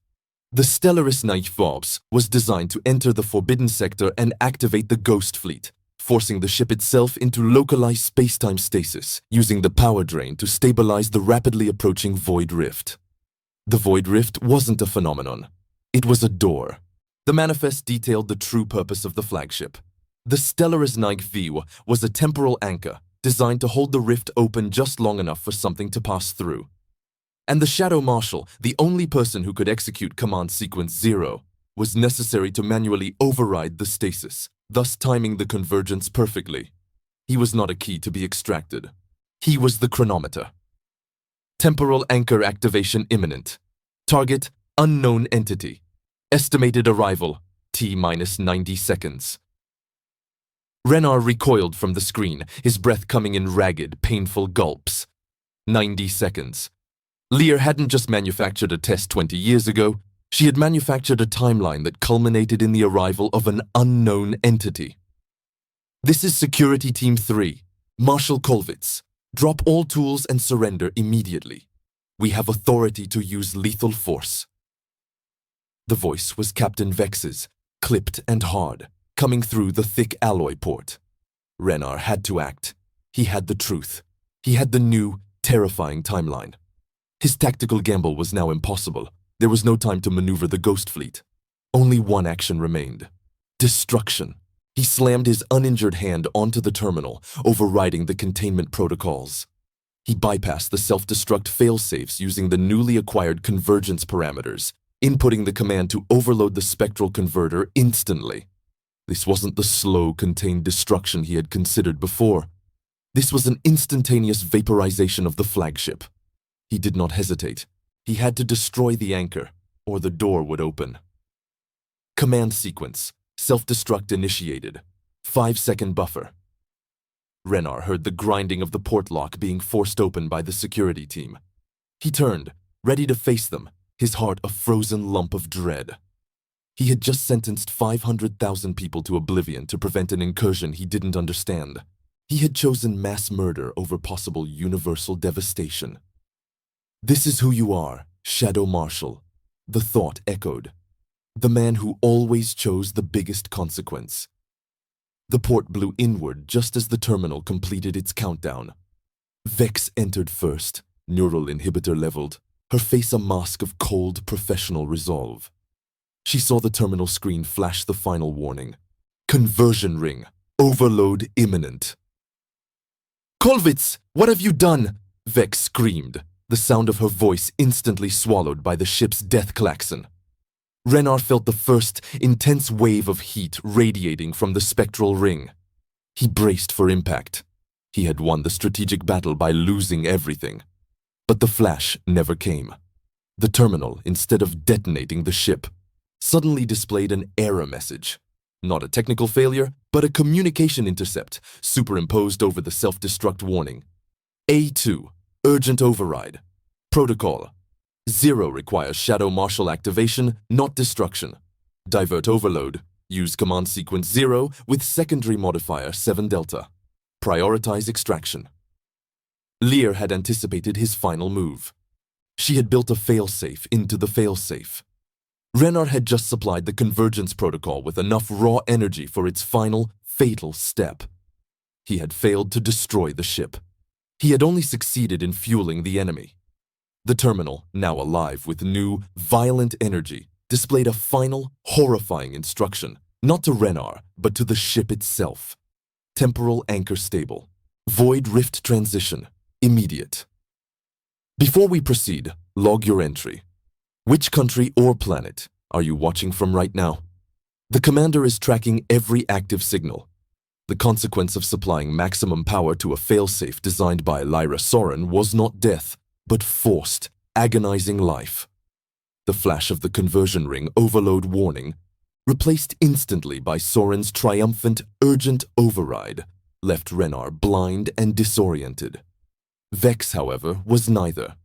A: The STELLARIS-IX FOBS was designed to enter the Forbidden Sector and activate the Ghost Fleet, forcing the ship itself into localized space-time stasis, using the power drain to stabilize the rapidly approaching Void Rift. The Void Rift wasn't a phenomenon. It was a door. The manifest detailed the true purpose of the flagship. The STELLARIS-IX V was a temporal anchor, designed to hold the rift open just long enough for something to pass through. And the Shadow Marshal, the only person who could execute Command Sequence 0, was necessary to manually override the stasis, thus timing the convergence perfectly. He was not a key to be extracted. He was the chronometer. Temporal anchor activation imminent. Target, unknown entity. Estimated arrival, T-minus 90 seconds. Renar recoiled from the screen, his breath coming in ragged, painful gulps. 90 seconds. Lear hadn't just manufactured a test 20 years ago, she had manufactured a timeline that culminated in the arrival of an unknown entity. This is Security Team 3, Marshal Kolvitz. Drop all tools and surrender immediately. We have authority to use lethal force. The voice was Captain Vex's, clipped and hard, coming through the thick alloy port. Renar had to act. He had the truth. He had the new, terrifying timeline. His tactical gamble was now impossible. There was no time to maneuver the Ghost Fleet. Only one action remained. Destruction. He slammed his uninjured hand onto the terminal, overriding the containment protocols. He bypassed the self-destruct failsafes using the newly acquired convergence parameters, inputting the command to overload the spectral converter instantly. This wasn't the slow, contained destruction he had considered before. This was an instantaneous vaporization of the flagship. He did not hesitate. He had to destroy the anchor, or the door would open. Command sequence. Self-destruct initiated. 5-second buffer. Renar heard the grinding of the port lock being forced open by the security team. He turned, ready to face them, his heart a frozen lump of dread. He had just sentenced 500,000 people to oblivion to prevent an incursion he didn't understand. He had chosen mass murder over possible universal devastation. "This is who you are, Shadow Marshal," the thought echoed. The man who always chose the biggest consequence. The port blew inward just as the terminal completed its countdown. Vex entered first, neural inhibitor leveled. her face a mask of cold, professional resolve. She saw the terminal screen flash the final warning. Conversion ring. Overload imminent. "Kolvitz, what have you done?" Vex screamed, the sound of her voice instantly swallowed by the ship's death klaxon. Renar felt the first intense wave of heat radiating from the spectral ring. He braced for impact. He had won the strategic battle by losing everything. But the flash never came. The terminal, instead of detonating the ship, suddenly displayed an error message. Not a technical failure, but a communication intercept superimposed over the self-destruct warning. A2, urgent override. Protocol. 0 requires Shadow Marshal activation, not destruction. Divert overload. Use command sequence 0 with secondary modifier 7 delta. Prioritize extraction. Lear had anticipated his final move. She had built a failsafe into the failsafe. Renar had just supplied the convergence protocol with enough raw energy for its final, fatal step. He had failed to destroy the ship. He had only succeeded in fueling the enemy. The terminal, now alive with new, violent energy, displayed a final, horrifying instruction, not to Renar, but to the ship itself. Temporal anchor stable. Void rift transition. Immediate. Before we proceed, log your entry. Which country or planet are you watching from right now? The commander is tracking every active signal. The consequence of supplying maximum power to a failsafe designed by Lyra Soren was not death, but forced, agonizing life. The flash of the conversion ring overload warning, replaced instantly by Soren's triumphant, urgent override, left Renar blind and disoriented. Vex, however, was neither.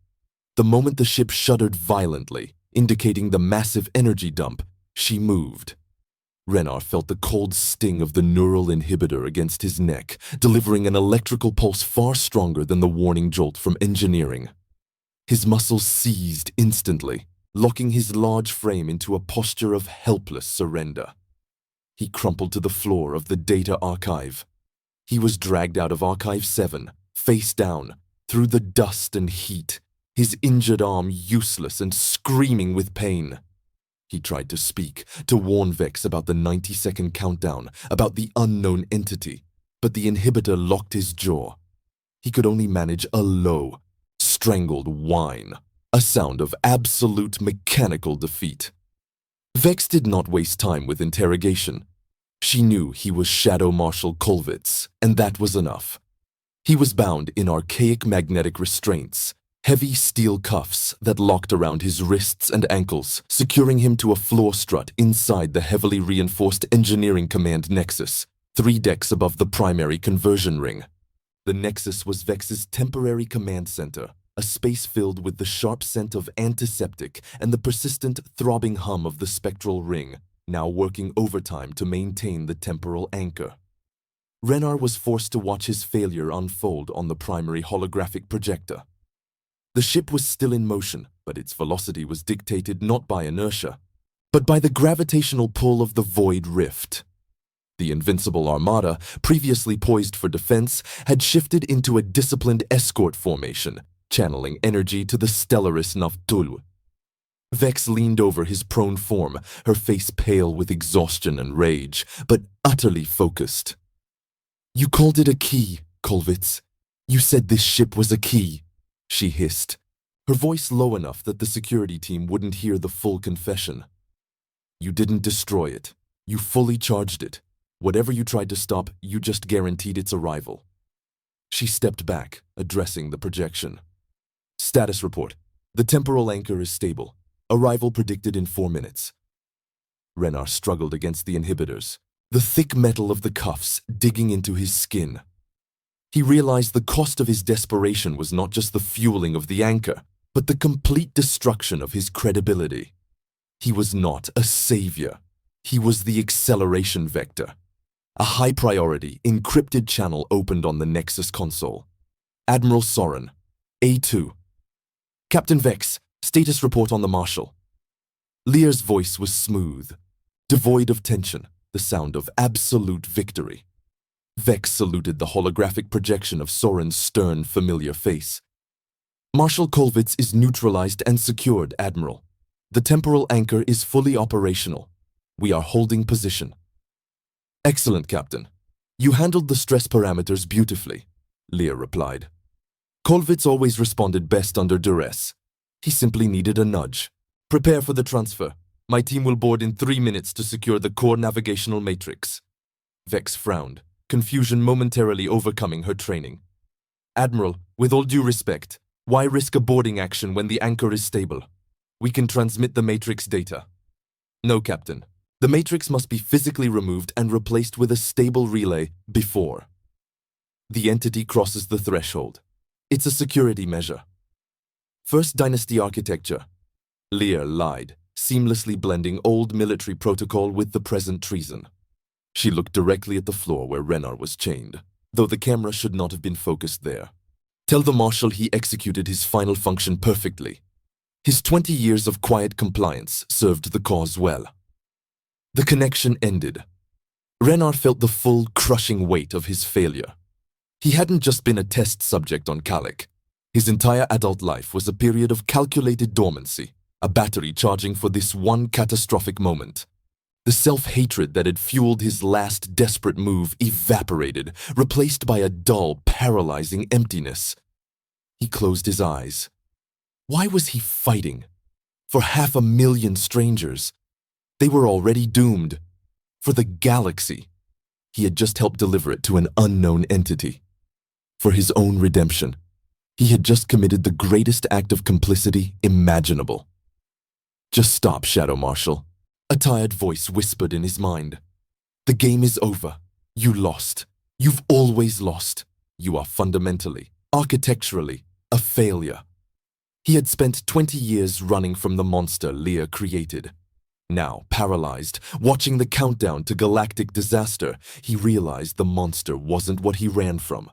A: The moment the ship shuddered violently, indicating the massive energy dump, she moved. Renar felt the cold sting of the neural inhibitor against his neck, delivering an electrical pulse far stronger than the warning jolt from engineering. His muscles seized instantly, locking his large frame into a posture of helpless surrender. He crumpled to the floor of the data archive. He was dragged out of Archive 7, face down, through the dust and heat, his injured arm useless and screaming with pain. He tried to speak, to warn Vex about the 90-second countdown, about the unknown entity, but the inhibitor locked his jaw. He could only manage a low, strangled whine, a sound of absolute mechanical defeat. Vex did not waste time with interrogation. She knew he was Shadow Marshal Kolvitz, and that was enough. He was bound in archaic magnetic restraints, heavy steel cuffs that locked around his wrists and ankles, securing him to a floor strut inside the heavily reinforced engineering command nexus, 3 decks above the primary conversion ring. The nexus was Vex's temporary command center, a space filled with the sharp scent of antiseptic and the persistent, throbbing hum of the spectral ring, now working overtime to maintain the temporal anchor. Renar was forced to watch his failure unfold on the primary holographic projector. The ship was still in motion, but its velocity was dictated not by inertia, but by the gravitational pull of the void rift. The invincible armada, previously poised for defense, had shifted into a disciplined escort formation, channeling energy to the STELLARIS-IX. Vex leaned over his prone form, her face pale with exhaustion and rage, but utterly focused. "You called it a key, Kolvitz. You said this ship was a key," she hissed, her voice low enough that the security team wouldn't hear the full confession. "You didn't destroy it. You fully charged it. Whatever you tried to stop, you just guaranteed its arrival." She stepped back, addressing the projection. "Status report. The temporal anchor is stable. Arrival predicted in 4 minutes." Renar struggled against the inhibitors, the thick metal of the cuffs digging into his skin. He realized the cost of his desperation was not just the fueling of the anchor, but the complete destruction of his credibility. He was not a savior. He was the acceleration vector. A high-priority, encrypted channel opened on the Nexus console. "Admiral Soren, A2. Captain Vex, status report on the Marshal." Lear's voice was smooth, devoid of tension, the sound of absolute victory. Vex saluted the holographic projection of Soren's stern, familiar face. Marshal Kolvitz is neutralized and secured, Admiral. The temporal anchor is fully operational. We are holding position. Excellent, Captain. You handled the stress parameters beautifully, Lear replied. Kolvitz always responded best under duress. He simply needed a nudge. Prepare for the transfer. My team will board in 3 minutes to secure the core navigational matrix. Vex frowned, confusion momentarily overcoming her training. Admiral, with all due respect, why risk a boarding action when the anchor is stable? We can transmit the matrix data. No, Captain. The matrix must be physically removed and replaced with a stable relay before the entity crosses the threshold. It's a security measure. First Dynasty architecture. Lear lied, seamlessly blending old military protocol with the present treason. She looked directly at the floor where Renar was chained, though the camera should not have been focused there. Tell the Marshal he executed his final function perfectly. His 20 years of quiet compliance served the cause well. The connection ended. Renar felt the full, crushing weight of his failure. He hadn't just been a test subject on Kalik. His entire adult life was a period of calculated dormancy, a battery charging for this one catastrophic moment. The self-hatred that had fueled his last desperate move evaporated, replaced by a dull, paralyzing emptiness. He closed his eyes. Why was he fighting? For 500,000 strangers. They were already doomed. For the galaxy. He had just helped deliver it to an unknown entity. For his own redemption. He had just committed the greatest act of complicity imaginable. Just stop, Shadow Marshal. A tired voice whispered in his mind. The game is over. You lost. You've always lost. You are fundamentally, architecturally, a failure. He had spent 20 years running from the monster Lear created. Now, paralyzed, watching the countdown to galactic disaster, he realized the monster wasn't what he ran from.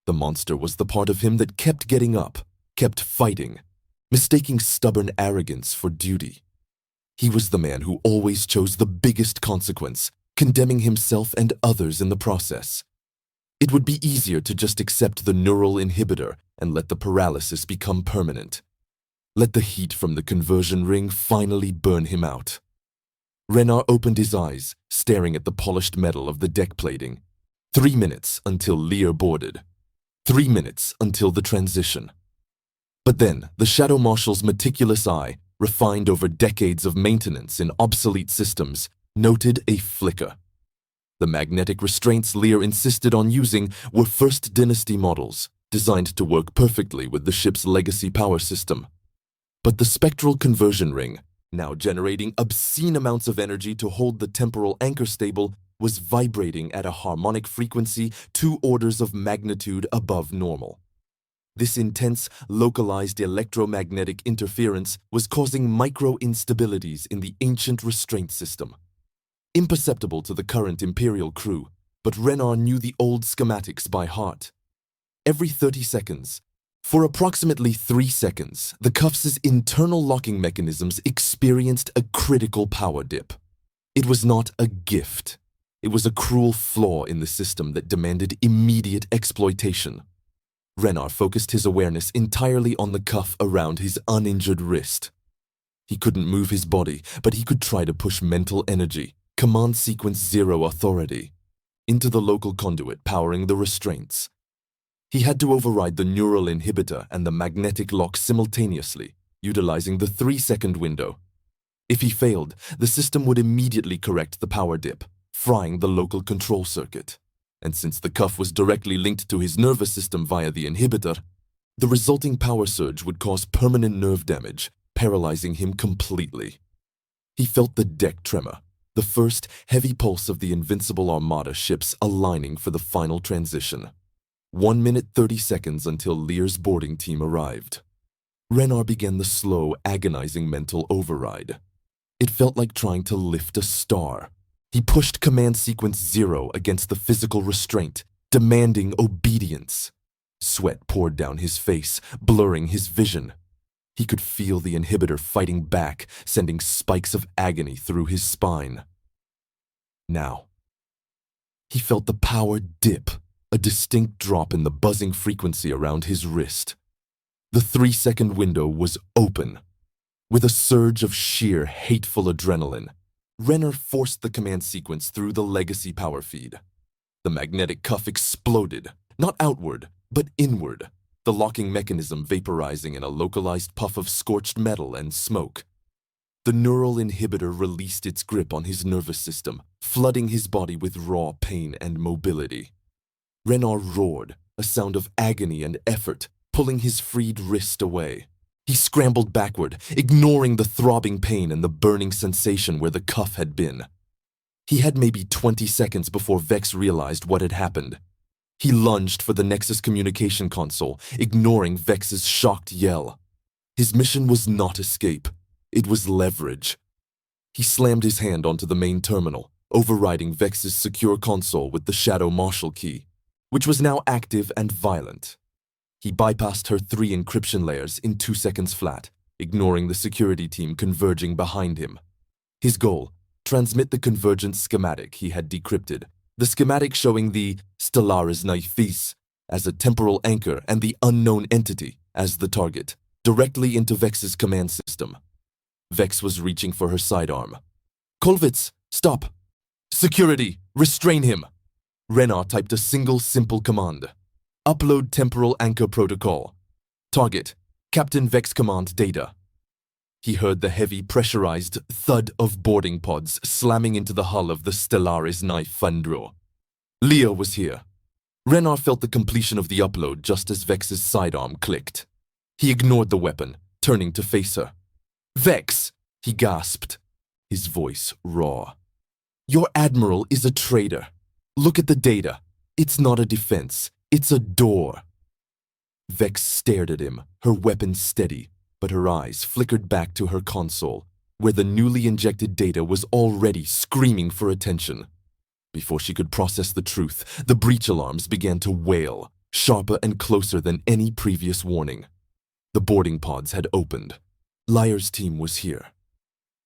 A: The monster was the part of him that kept getting up, kept fighting, mistaking stubborn arrogance for duty. He was the man who always chose the biggest consequence, condemning himself and others in the process. It would be easier to just accept the neural inhibitor and let the paralysis become permanent. Let the heat from the conversion ring finally burn him out. Renar opened his eyes, staring at the polished metal of the deck plating. 3 minutes until Lear boarded. 3 minutes until the transition. But then, the Shadow Marshal's meticulous eye, refined over decades of maintenance in obsolete systems, noted a flicker. The magnetic restraints Lear insisted on using were First Dynasty models, designed to work perfectly with the ship's legacy power system. But the spectral conversion ring, now generating obscene amounts of energy to hold the temporal anchor stable, was vibrating at a harmonic frequency 2 orders of magnitude above normal. This intense, localized electromagnetic interference was causing micro-instabilities in the ancient restraint system. Imperceptible to the current Imperial crew, but Renar knew the old schematics by heart. Every 30 seconds, for approximately 3 seconds, the cuffs' internal locking mechanisms experienced a critical power dip. It was not a gift. It was a cruel flaw in the system that demanded immediate exploitation. Renar focused his awareness entirely on the cuff around his uninjured wrist. He couldn't move his body, but he could try to push mental energy, Command Sequence 0 authority, into the local conduit powering the restraints. He had to override the neural inhibitor and the magnetic lock simultaneously, utilizing the 3-second window. If he failed, the system would immediately correct the power dip, frying the local control circuit. And since the cuff was directly linked to his nervous system via the inhibitor, the resulting power surge would cause permanent nerve damage, paralyzing him completely. He felt the deck tremor, the first heavy pulse of the Invincible Armada ships aligning for the final transition. 1 minute 30 seconds until Lear's boarding team arrived. Renar began the slow, agonizing mental override. It felt like trying to lift a star. He pushed Command Sequence 0 against the physical restraint, demanding obedience. Sweat poured down his face, blurring his vision. He could feel the inhibitor fighting back, sending spikes of agony through his spine. Now, he felt the power dip, a distinct drop in the buzzing frequency around his wrist. The 3-second window was open. With a surge of sheer, hateful adrenaline, Renner forced the command sequence through the legacy power feed. The magnetic cuff exploded, not outward, but inward, the locking mechanism vaporizing in a localized puff of scorched metal and smoke. The neural inhibitor released its grip on his nervous system, flooding his body with raw pain and mobility. Renner roared, a sound of agony and effort, pulling his freed wrist away. He scrambled backward, ignoring the throbbing pain and the burning sensation where the cuff had been. He had maybe 20 seconds before Vex realized what had happened. He lunged for the Nexus communication console, ignoring Vex's shocked yell. His mission was not escape. It was leverage. He slammed his hand onto the main terminal, overriding Vex's secure console with the Shadow Marshal key, which was now active and violent. He bypassed her 3 encryption layers in 2 seconds flat, ignoring the security team converging behind him. His goal: transmit the convergence schematic he had decrypted, the schematic showing the STELLARIS-IX as a temporal anchor and the unknown entity as the target, directly into Vex's command system. Vex was reaching for her sidearm. "Kolvitz, stop! Security, restrain him!" Renner typed a single simple command. "Upload temporal anchor protocol. Target, Captain Vex command data." He heard the heavy, pressurized thud of boarding pods slamming into the hull of the STELLARIS-IX Fundro. Leah was here. Renner felt the completion of the upload just as Vex's sidearm clicked. He ignored the weapon, turning to face her. "Vex!" he gasped, his voice raw. "Your admiral is a traitor. Look at the data. It's not a defense. It's a door." Vex stared at him, her weapon steady, but her eyes flickered back to her console, where the newly injected data was already screaming for attention. Before she could process the truth, the breach alarms began to wail, sharper and closer than any previous warning. The boarding pods had opened. Liar's team was here.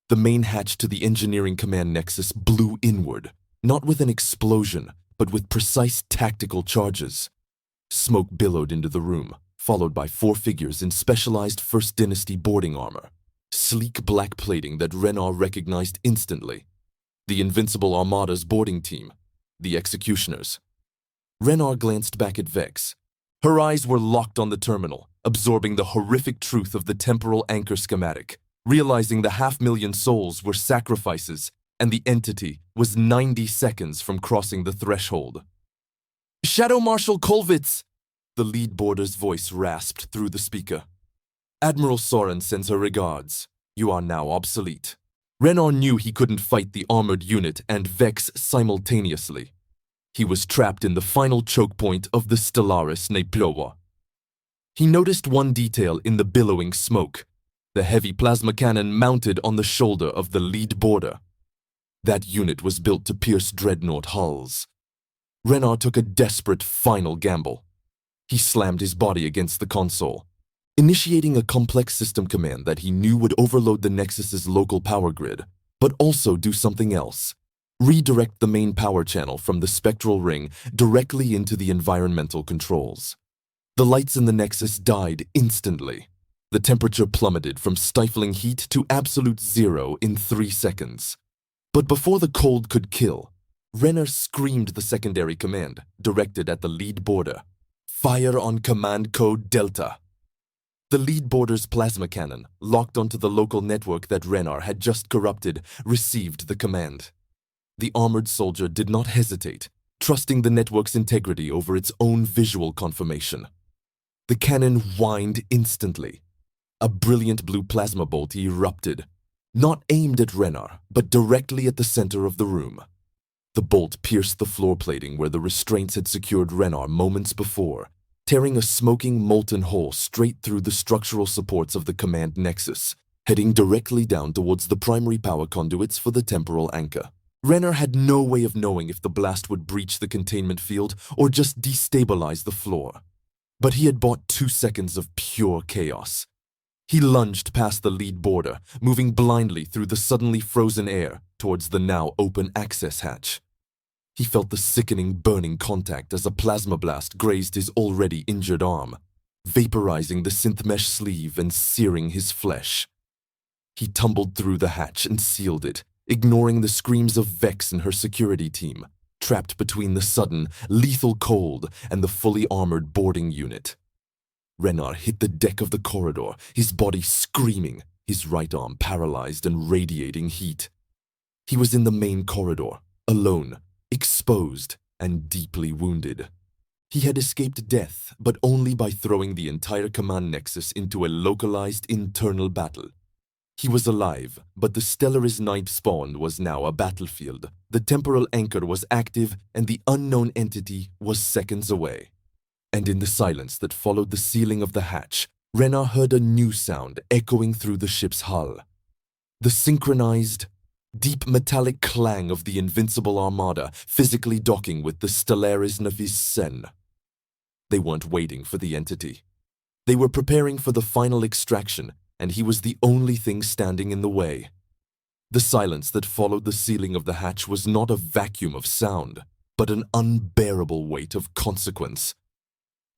A: The main hatch to the engineering command nexus blew inward, not with an explosion, but with precise tactical charges. Smoke billowed into the room, followed by 4 figures in specialized First Dynasty boarding armor, sleek black plating that Renner recognized instantly. The Invincible Armada's boarding team, the executioners. Renner glanced back at Vex. Her eyes were locked on the terminal, absorbing the horrific truth of the temporal anchor schematic, realizing the 500,000 souls were sacrifices and the entity was 90 seconds from crossing the threshold. "Shadow Marshal Kolvitz!" The lead boarder's voice rasped through the speaker. "Admiral Soren sends her regards. You are now obsolete." Renner knew he couldn't fight the armored unit and Vex simultaneously. He was trapped in the final choke point of the Stellaris-IX. He noticed one detail in the billowing smoke: the heavy plasma cannon mounted on the shoulder of the lead boarder. That unit was built to pierce dreadnought hulls. Renner took a desperate final gamble. He slammed his body against the console, initiating a complex system command that he knew would overload the Nexus's local power grid, but also do something else: redirect the main power channel from the spectral ring directly into the environmental controls. The lights in the Nexus died instantly. The temperature plummeted from stifling heat to absolute zero in 3 seconds. But before the cold could kill, Renner screamed the secondary command, directed at the lead boarder: "Fire on command code Delta." The lead boarder's plasma cannon, locked onto the local network that Renner had just corrupted, received the command. The armored soldier did not hesitate, trusting the network's integrity over its own visual confirmation. The cannon whined instantly. A brilliant blue plasma bolt erupted, not aimed at Renner, but directly at the center of the room. The bolt pierced the floor plating where the restraints had secured Renner moments before, tearing a smoking, molten hole straight through the structural supports of the command nexus, heading directly down towards the primary power conduits for the temporal anchor. Renner had no way of knowing if the blast would breach the containment field or just destabilize the floor. But he had bought 2 seconds of pure chaos. He lunged past the lead boarder, moving blindly through the suddenly frozen air towards the now open access hatch. He felt the sickening, burning contact as a plasma blast grazed his already injured arm. vaporizing the synth mesh sleeve and searing his flesh. He tumbled through the hatch and sealed it, ignoring the screams of Vex and her security team, trapped between the sudden, lethal cold and the fully armored boarding unit. Renard hit the deck of the corridor, his body screaming, his right arm paralyzed and radiating heat. He was in the main corridor, alone, exposed, and deeply wounded. He had escaped death, but only by throwing the entire command nexus into a localized internal battle. He was alive, but the Stellaris-IX spawn was now a battlefield. The temporal anchor was active, and the unknown entity was seconds away. And in the silence that followed the sealing of the hatch, Renard heard a new sound echoing through the ship's hull. The synchronized, deep metallic clang of the invincible armada physically docking with the STELLARIS-IX. They weren't waiting for the entity. They were preparing for the final extraction, and he was the only thing standing in the way. The silence that followed the sealing of the hatch was not a vacuum of sound, but an unbearable weight of consequence.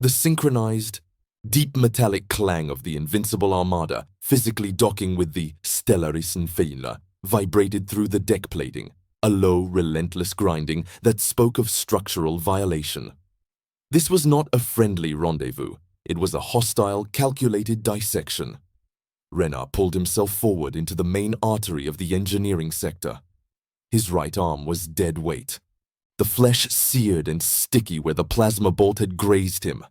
A: The synchronized, deep metallic clang of the invincible armada physically docking with the STELLARIS-IX vibrated through the deck plating, a low, relentless grinding that spoke of structural violation. This was not a friendly rendezvous. It was a hostile, calculated dissection. Renard pulled himself forward into the main artery of the engineering sector. His right arm was dead weight. The flesh seared and sticky where the plasma bolt had grazed him.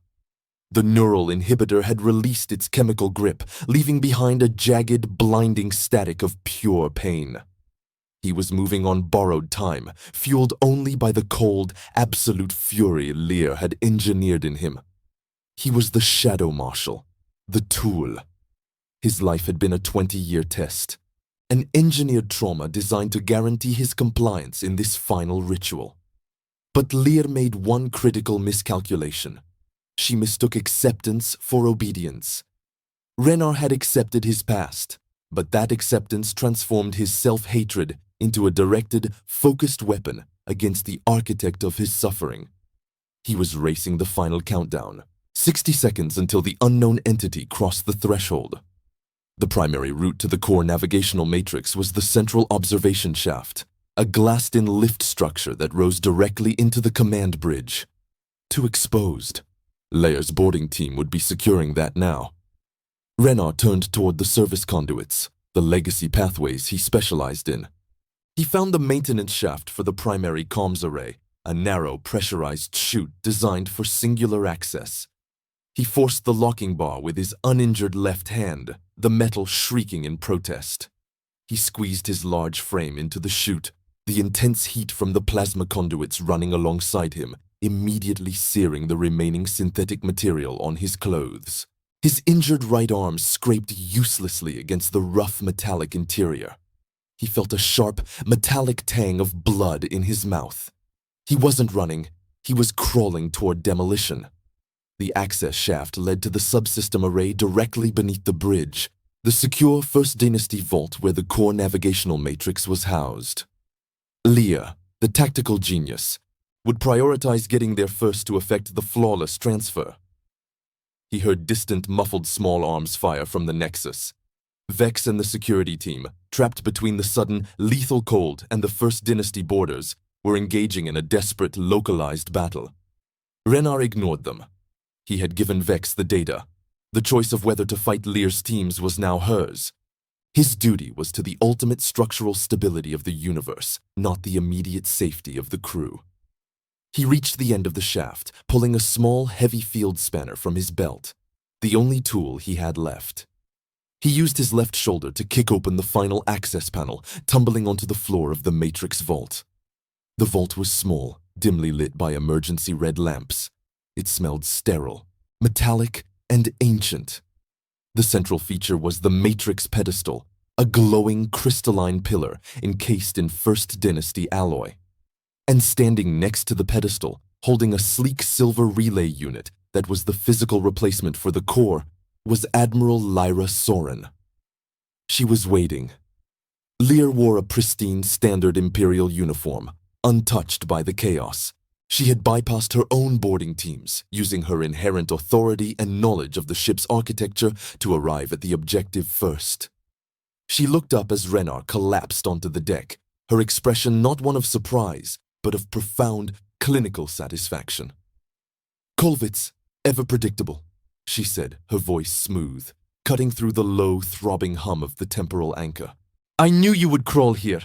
A: The neural inhibitor had released its chemical grip, leaving behind a jagged, blinding static of pure pain. He was moving on borrowed time, fueled only by the cold, absolute fury Lear had engineered in him. He was the Shadow Marshal, the tool. His life had been a 20-year test, an engineered trauma designed to guarantee his compliance in this final ritual. But Lear made one critical miscalculation. She mistook acceptance for obedience. Renard had accepted his past, but that acceptance transformed his self-hatred into a directed, focused weapon against the architect of his suffering. He was racing the final countdown, 60 seconds until the unknown entity crossed the threshold. The primary route to the core navigational matrix was the central observation shaft, a glassed-in lift structure that rose directly into the command bridge. Too exposed. Lear's boarding team would be securing that now. Renard turned toward the service conduits, the legacy pathways he specialized in. He found the maintenance shaft for the primary comms array, a narrow, pressurized chute designed for singular access. He forced the locking bar with his uninjured left hand, the metal shrieking in protest. He squeezed his large frame into the chute, the intense heat from the plasma conduits running alongside him, immediately searing the remaining synthetic material on his clothes. His injured right arm scraped uselessly against the rough metallic interior. He felt a sharp, metallic tang of blood in his mouth. He wasn't running, he was crawling toward demolition. The access shaft led to the subsystem array directly beneath the bridge, the secure First Dynasty vault where the core navigational matrix was housed. Leah, the tactical genius, would prioritize getting there first to effect the flawless transfer. He heard distant, muffled small arms fire from the Nexus. Vex and the security team, trapped between the sudden, lethal cold and the First Dynasty borders, were engaging in a desperate, localized battle. Renard ignored them. He had given Vex the data. The choice of whether to fight Lear's teams was now hers. His duty was to the ultimate structural stability of the universe, not the immediate safety of the crew. He reached the end of the shaft, pulling a small, heavy field spanner from his belt, the only tool he had left. He used his left shoulder to kick open the final access panel, tumbling onto the floor of the Matrix vault. The vault was small, dimly lit by emergency red lamps. It smelled sterile, metallic, and ancient. The central feature was the Matrix pedestal, a glowing crystalline pillar encased in First Dynasty alloy. And standing next to the pedestal, holding a sleek silver relay unit that was the physical replacement for the core, was Admiral Lyra Soren. She was waiting. Lear wore a pristine, standard Imperial uniform, untouched by the chaos, She had bypassed her own boarding teams, using her inherent authority and knowledge of the ship's architecture to arrive at the objective first. She looked up as Renar collapsed onto the deck, her expression not one of surprise, but of profound, clinical satisfaction. "Kolvitz, ever predictable," she said, her voice smooth, cutting through the low, throbbing hum of the temporal anchor. "I knew you would crawl here.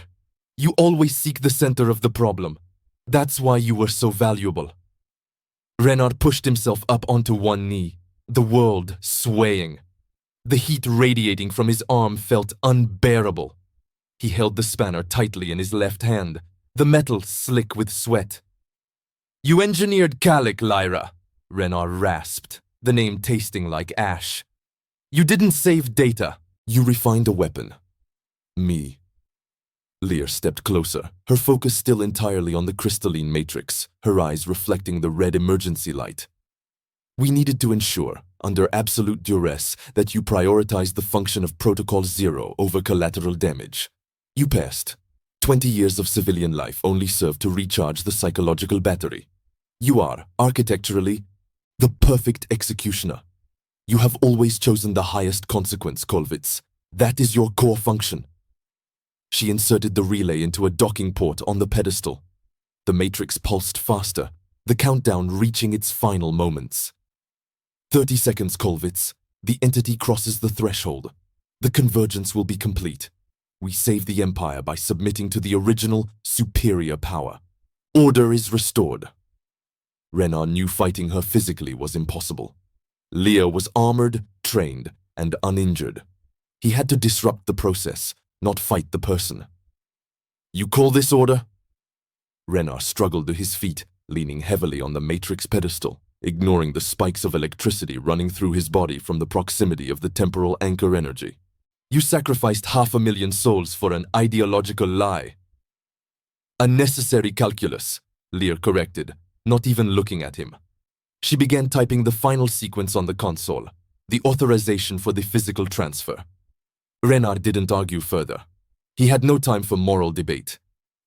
A: You always seek the center of the problem. That's why you were so valuable." Renar pushed himself up onto one knee, the world swaying. The heat radiating from his arm felt unbearable. He held the spanner tightly in his left hand, the metal slick with sweat. "You engineered Calic, Lyra," Renar rasped, the name tasting like ash. "You didn't save data. You refined a weapon." "Me." Lear stepped closer, her focus still entirely on the crystalline matrix, her eyes reflecting the red emergency light. "We needed to ensure, under absolute duress, that you prioritized the function of Protocol Zero over collateral damage. You passed. 20 years of civilian life only served to recharge the psychological battery. You are, architecturally, the perfect executioner. You have always chosen the highest consequence, Kolvitz. That is your core function." She inserted the relay into a docking port on the pedestal. The matrix pulsed faster, the countdown reaching its final moments. 30 seconds, Kolvitz. The entity crosses the threshold. The convergence will be complete. We save the Empire by submitting to the original, superior power. Order is restored. Renar knew fighting her physically was impossible. Leah was armored, trained, and uninjured. He had to disrupt the process, not fight the person. "You call this order?" Renar struggled to his feet, leaning heavily on the matrix pedestal, ignoring the spikes of electricity running through his body from the proximity of the temporal anchor energy. "You sacrificed 500,000 souls for an ideological lie." "A necessary calculus," Lear corrected, not even looking at him. She began typing the final sequence on the console, the authorization for the physical transfer. Renar didn't argue further. He had no time for moral debate.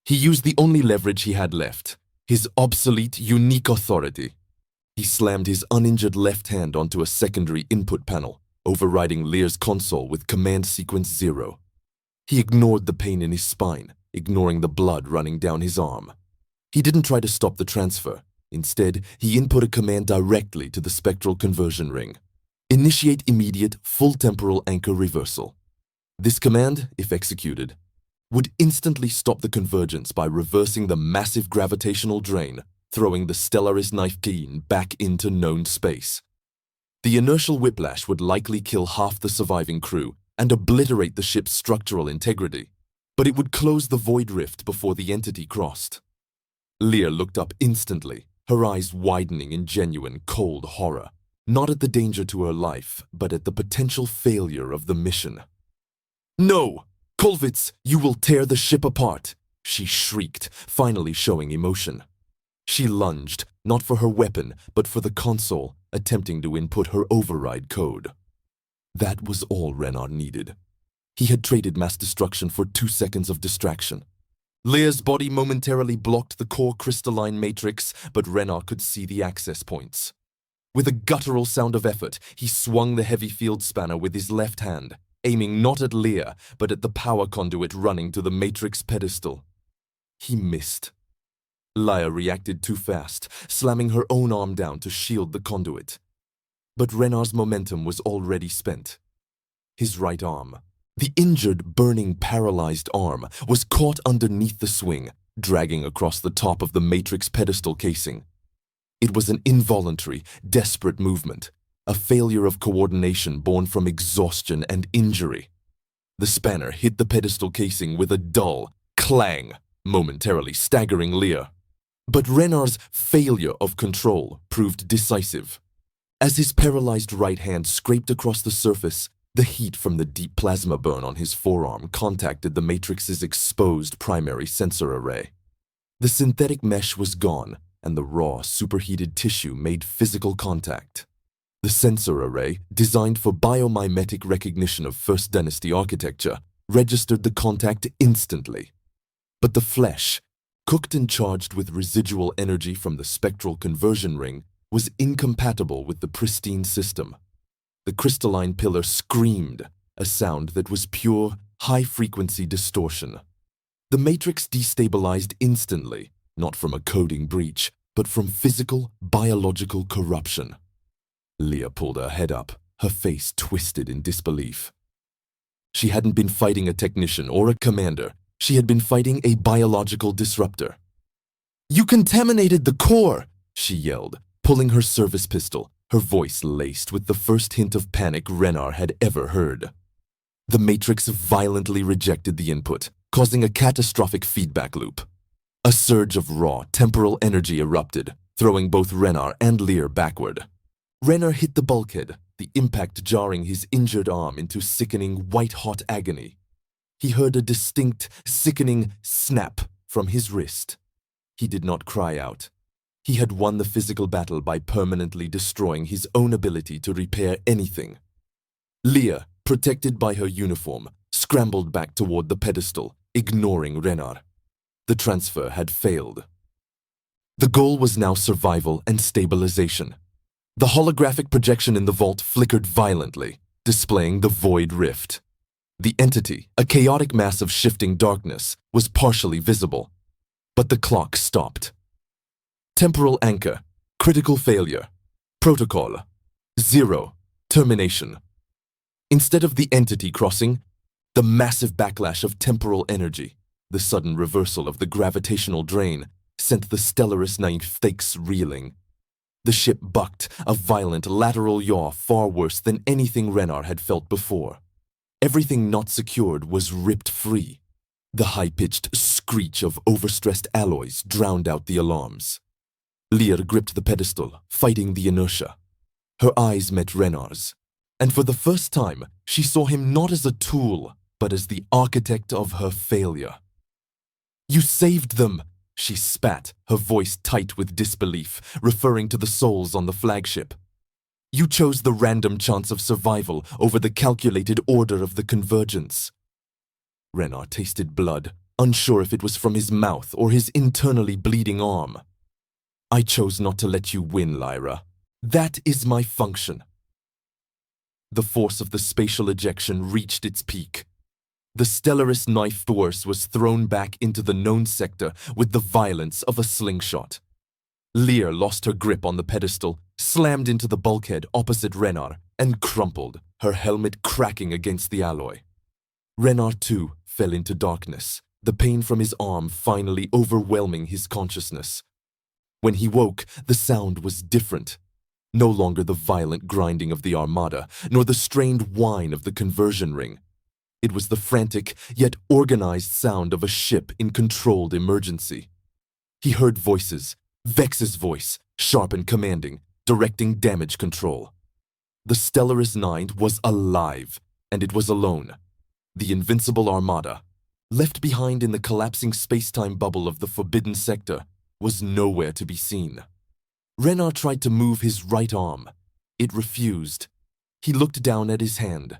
A: He used the only leverage he had left, his obsolete, unique authority. He slammed his uninjured left hand onto a secondary input panel, overriding Lear's console with Command Sequence 0. He ignored the pain in his spine, ignoring the blood running down his arm. He didn't try to stop the transfer. Instead, he input a command directly to the spectral conversion ring. "Initiate immediate, full temporal anchor reversal." This command, if executed, would instantly stop the convergence by reversing the massive gravitational drain, throwing the STELLARIS-IX back into known space. The inertial whiplash would likely kill half the surviving crew and obliterate the ship's structural integrity, but it would close the void rift before the entity crossed. Lear looked up instantly, her eyes widening in genuine, cold horror, not at the danger to her life, but at the potential failure of the mission. "No! Kolvitz, you will tear the ship apart!" she shrieked, finally showing emotion. She lunged, not for her weapon, but for the console, attempting to input her override code. That was all Renar needed. He had traded mass destruction for 2 seconds of distraction. Lear's body momentarily blocked the core crystalline matrix, but Renar could see the access points. With a guttural sound of effort, he swung the heavy field spanner with his left hand, aiming not at Lear, but at the power conduit running to the matrix pedestal. He missed. Lyra reacted too fast, slamming her own arm down to shield the conduit. But Renar's momentum was already spent. His right arm, the injured, burning, paralyzed arm, was caught underneath the swing, dragging across the top of the matrix pedestal casing. It was an involuntary, desperate movement, a failure of coordination born from exhaustion and injury. The spanner hit the pedestal casing with a dull clang, momentarily staggering Lear. But Renar's failure of control proved decisive. As his paralyzed right hand scraped across the surface, the heat from the deep plasma burn on his forearm contacted the Matrix's exposed primary sensor array. The synthetic mesh was gone, and the raw, superheated tissue made physical contact. The sensor array, designed for biomimetic recognition of First Dynasty architecture, registered the contact instantly. But the flesh, cooked and charged with residual energy from the spectral conversion ring, was incompatible with the pristine system. The crystalline pillar screamed, a sound that was pure, high-frequency distortion. The matrix destabilized instantly, not from a coding breach, but from physical, biological corruption. Leah pulled her head up, her face twisted in disbelief. She hadn't been fighting a technician or a commander. She had been fighting a biological disruptor. "You contaminated the core!" she yelled, pulling her service pistol, her voice laced with the first hint of panic Renar had ever heard. The matrix violently rejected the input, causing a catastrophic feedback loop. A surge of raw, temporal energy erupted, throwing both Renar and Lear backward. Renar hit the bulkhead, the impact jarring his injured arm into sickening, white-hot agony. He heard a distinct, sickening snap from his wrist. He did not cry out. He had won the physical battle by permanently destroying his own ability to repair anything. Leah, protected by her uniform, scrambled back toward the pedestal, ignoring Renar. The transfer had failed. The goal was now survival and stabilization. The holographic projection in the vault flickered violently, displaying the void rift. The entity, a chaotic mass of shifting darkness, was partially visible. But the clock stopped. Temporal anchor, critical failure, protocol, 0, termination. Instead of the entity crossing, the massive backlash of temporal energy, the sudden reversal of the gravitational drain, sent the STELLARIS-IX reeling. The ship bucked, a violent lateral yaw far worse than anything Renar had felt before. Everything not secured was ripped free. The high-pitched screech of overstressed alloys drowned out the alarms. Lear gripped the pedestal, fighting the inertia. Her eyes met Renar's, and for the first time, she saw him not as a tool, but as the architect of her failure. "You saved them!" she spat, her voice tight with disbelief, referring to the souls on the flagship. "You chose the random chance of survival over the calculated order of the convergence." Renar tasted blood, unsure if it was from his mouth or his internally bleeding arm. "I chose not to let you win, Lyra. That is my function." The force of the spatial ejection reached its peak. The Stellaris-IX force was thrown back into the known sector with the violence of a slingshot. Lear lost her grip on the pedestal, slammed into the bulkhead opposite Renar, and crumpled, her helmet cracking against the alloy. Renar, too, fell into darkness, the pain from his arm finally overwhelming his consciousness. When he woke, the sound was different. No longer the violent grinding of the Armada, nor the strained whine of the conversion ring. It was the frantic, yet organized sound of a ship in controlled emergency. He heard voices, Vex's voice, sharp and commanding, directing damage control. The Stellaris-IX was alive, and it was alone. The invincible Armada, left behind in the collapsing space-time bubble of the Forbidden Sector, was nowhere to be seen. Renar tried to move his right arm. It refused. He looked down at his hand.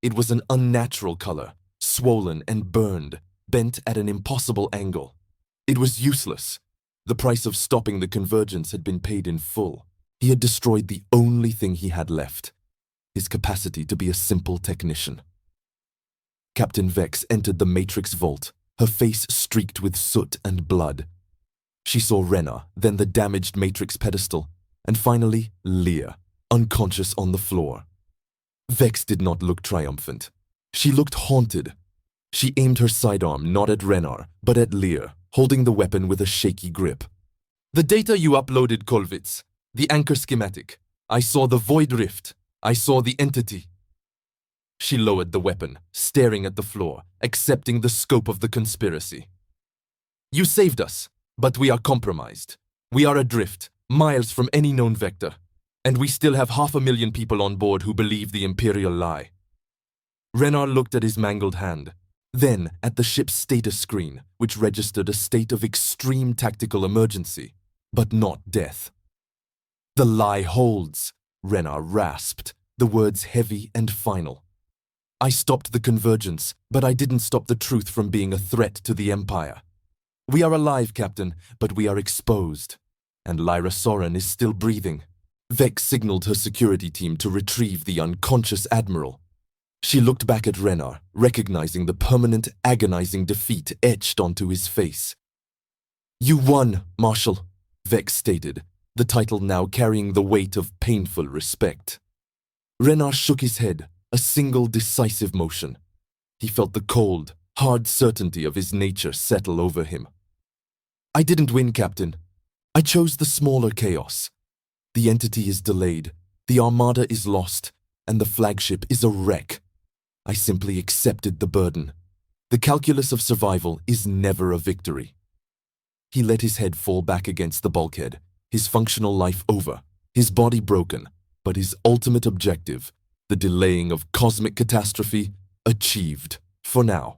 A: It was an unnatural color, swollen and burned, bent at an impossible angle. It was useless. The price of stopping the convergence had been paid in full. He had destroyed the only thing he had left, his capacity to be a simple technician. Captain Vex entered the Matrix vault, her face streaked with soot and blood. She saw Renar, then the damaged Matrix pedestal, and finally Leah, unconscious on the floor. Vex did not look triumphant. She looked haunted. She aimed her sidearm not at Renar, but at Lear, holding the weapon with a shaky grip. "The data you uploaded, Kolvitz. The anchor schematic. I saw the void rift. I saw the entity." She lowered the weapon, staring at the floor, accepting the scope of the conspiracy. "You saved us, but we are compromised. We are adrift, miles from any known vector, and we still have 500,000 people on board who believe the Imperial lie." Renar looked at his mangled hand, then at the ship's status screen, which registered a state of extreme tactical emergency, but not death. "The lie holds," Renar rasped, the words heavy and final. "I stopped the convergence, but I didn't stop the truth from being a threat to the Empire. We are alive, Captain, but we are exposed. And Lyra Soren is still breathing. Vex signaled her security team to retrieve the unconscious Admiral. She looked back at Renar, recognizing the permanent, agonizing defeat etched onto his face. You won, Marshal, Vex stated, the title now carrying the weight of painful respect. Renar shook his head, a single decisive motion. He felt the cold, hard certainty of his nature settle over him. I didn't win, Captain. I chose the smaller chaos. The entity is delayed, the Armada is lost, and the flagship is a wreck. I simply accepted the burden. The calculus of survival is never a victory. He let his head fall back against the bulkhead, his functional life over, his body broken, but his ultimate objective, the delaying of cosmic catastrophe, achieved, for now.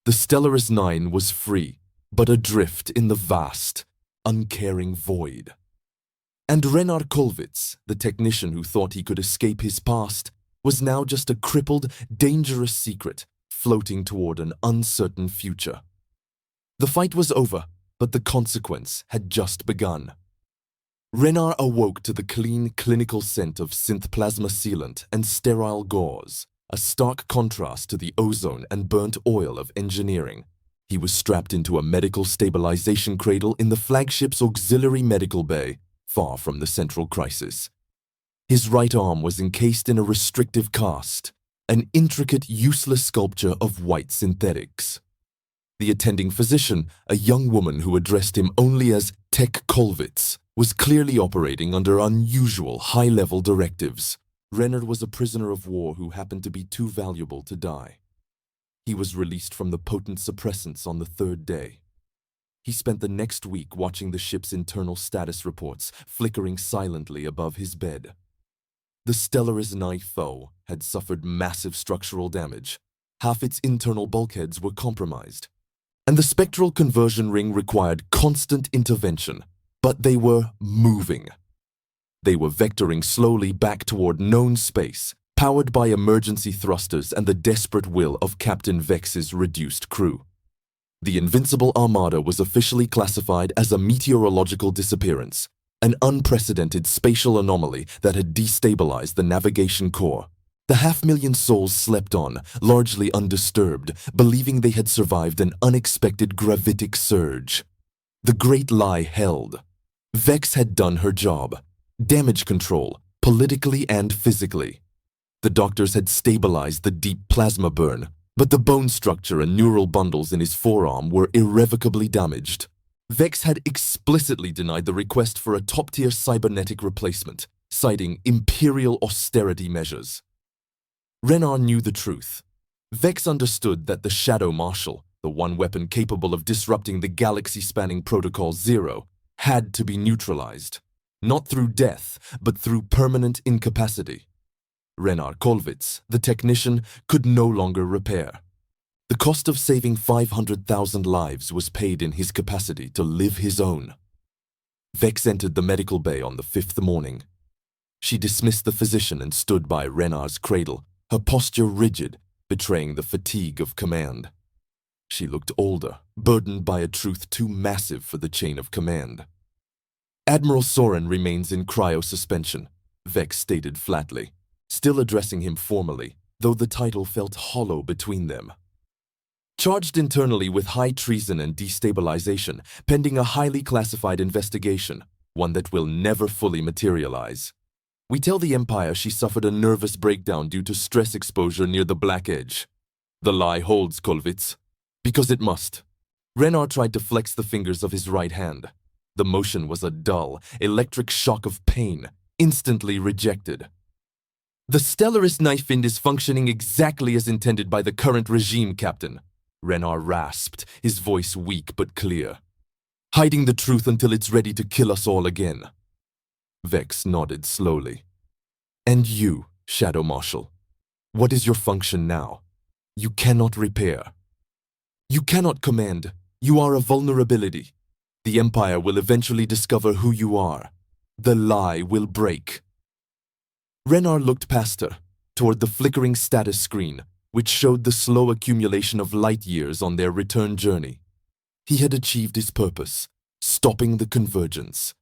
A: The Stellaris-IX was free, but adrift in the vast, uncaring void. And Renar Kolvitz, the technician who thought he could escape his past, was now just a crippled, dangerous secret floating toward an uncertain future. The fight was over, but the consequence had just begun. Renar awoke to the clean, clinical scent of synth-plasma sealant and sterile gauze, a stark contrast to the ozone and burnt oil of engineering. He was strapped into a medical stabilization cradle in the flagship's auxiliary medical bay, far from the central crisis. His right arm was encased in a restrictive cast, an intricate, useless sculpture of white synthetics. The attending physician, a young woman who addressed him only as Tech Kolvitz, was clearly operating under unusual high-level directives. Renar was a prisoner of war who happened to be too valuable to die. He was released from the potent suppressants on the third day. He spent the next week watching the ship's internal status reports flickering silently above his bed. The Stellaris-IX foe had suffered massive structural damage. Half its internal bulkheads were compromised, and the spectral conversion ring required constant intervention, but they were moving. They were vectoring slowly back toward known space, powered by emergency thrusters and the desperate will of Captain Vex's reduced crew. The Invincible Armada was officially classified as a meteorological disappearance, an unprecedented spatial anomaly that had destabilized the navigation core. The 500,000 souls slept on, largely undisturbed, believing they had survived an unexpected gravitic surge. The great lie held. Vex had done her job. Damage control, politically and physically. The doctors had stabilized the deep plasma burn, but the bone structure and neural bundles in his forearm were irrevocably damaged. Vex had explicitly denied the request for a top-tier cybernetic replacement, citing imperial austerity measures. Renar knew the truth. Vex understood that the Shadow Marshal, the one weapon capable of disrupting the galaxy-spanning Protocol Zero, had to be neutralized, not through death, but through permanent incapacity. Renar Kolvitz, the technician, could no longer repair. The cost of saving 500,000 lives was paid in his capacity to live his own. Vex entered the medical bay on the 5th morning. She dismissed the physician and stood by Renar's cradle, her posture rigid, betraying the fatigue of command. She looked older, burdened by a truth too massive for the chain of command. Admiral Soren remains in cryo-suspension, Vex stated flatly, still addressing him formally, though the title felt hollow between them. Charged internally with high treason and destabilization, pending a highly classified investigation, one that will never fully materialize. We tell the Empire she suffered a nervous breakdown due to stress exposure near the Black Edge. The lie holds, Kolvitz, because it must. Renar tried to flex the fingers of his right hand. The motion was a dull, electric shock of pain, instantly rejected. The Stellaris-IX is functioning exactly as intended by the current regime, Captain, Renar rasped, his voice weak but clear. Hiding the truth until it's ready to kill us all again. Vex nodded slowly. And you, Shadow Marshal, what is your function now? You cannot repair. You cannot command. You are a vulnerability. The Empire will eventually discover who you are. The lie will break. Renar looked past her, toward the flickering status screen, which showed the slow accumulation of light years on their return journey. He had achieved his purpose, stopping the convergence.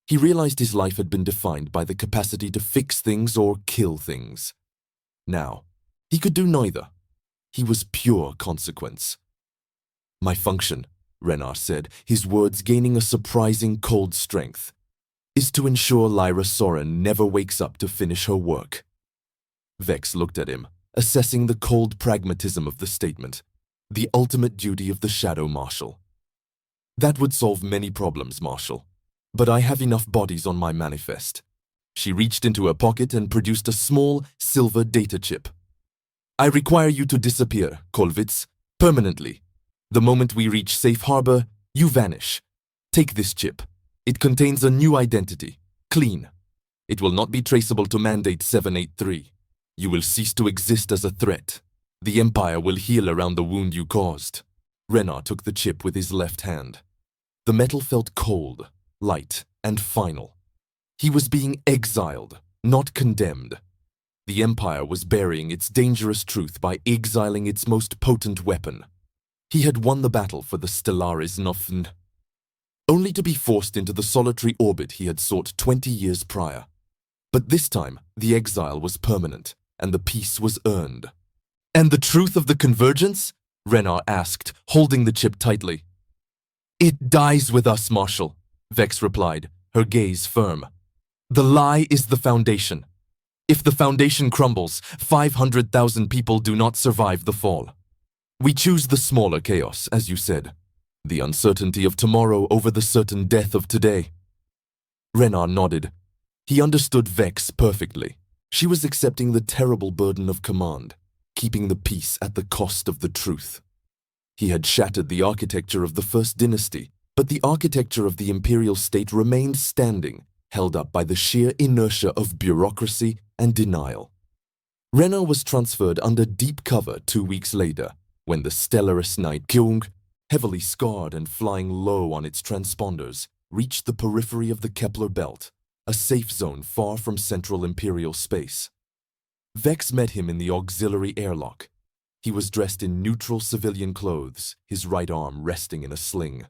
A: He realized his life had been defined by the capacity to fix things or kill things. Now, he could do neither. He was pure consequence. "My function," Renard said, his words gaining a surprising cold strength, "is to ensure Lyra Soren never wakes up to finish her work." Vex looked at him, assessing the cold pragmatism of the statement, the ultimate duty of the Shadow Marshal. "That would solve many problems, Marshal, but I have enough bodies on my manifest." She reached into her pocket and produced a small silver data chip. "I require you to disappear, Kolvitz, permanently. The moment we reach safe harbor, you vanish. Take this chip. It contains a new identity, clean. It will not be traceable to Mandate 783. You will cease to exist as a threat. The Empire will heal around the wound you caused." Renard took the chip with his left hand. The metal felt cold, light, and final. He was being exiled, not condemned. The Empire was burying its dangerous truth by exiling its most potent weapon. He had won the battle for the Stellaris-IX, only to be forced into the solitary orbit he had sought 20 years prior. But this time, the exile was permanent, and the peace was earned. "And the truth of the convergence?" Renard asked, holding the chip tightly. "It dies with us, Marshal," Vex replied, her gaze firm. "The lie is the foundation. If the foundation crumbles, 500,000 people do not survive the fall. We choose the smaller chaos, as you said. The uncertainty of tomorrow over the certain death of today." Renard nodded. He understood Vex perfectly. She was accepting the terrible burden of command, keeping the peace at the cost of the truth. He had shattered the architecture of the First Dynasty, but the architecture of the imperial state remained standing, held up by the sheer inertia of bureaucracy and denial. Renard was transferred under deep cover 2 weeks later, when the STELLARIS-IX, heavily scarred and flying low on its transponders, reached the periphery of the Kepler belt, a safe zone far from central imperial space. Vex met him in the auxiliary airlock. He was dressed in neutral civilian clothes, his right arm resting in a sling.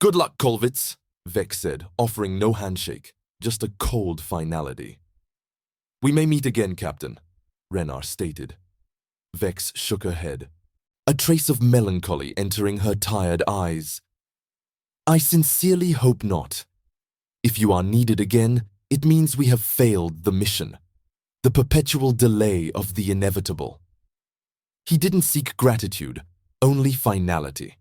A: "Good luck, Kolvitz," Vex said, offering no handshake, just a cold finality. "We may meet again, Captain," Renard stated. Vex shook her head, a trace of melancholy entering her tired eyes. "I sincerely hope not. If you are needed again, it means we have failed the mission, the perpetual delay of the inevitable." He didn't seek gratitude, only finality.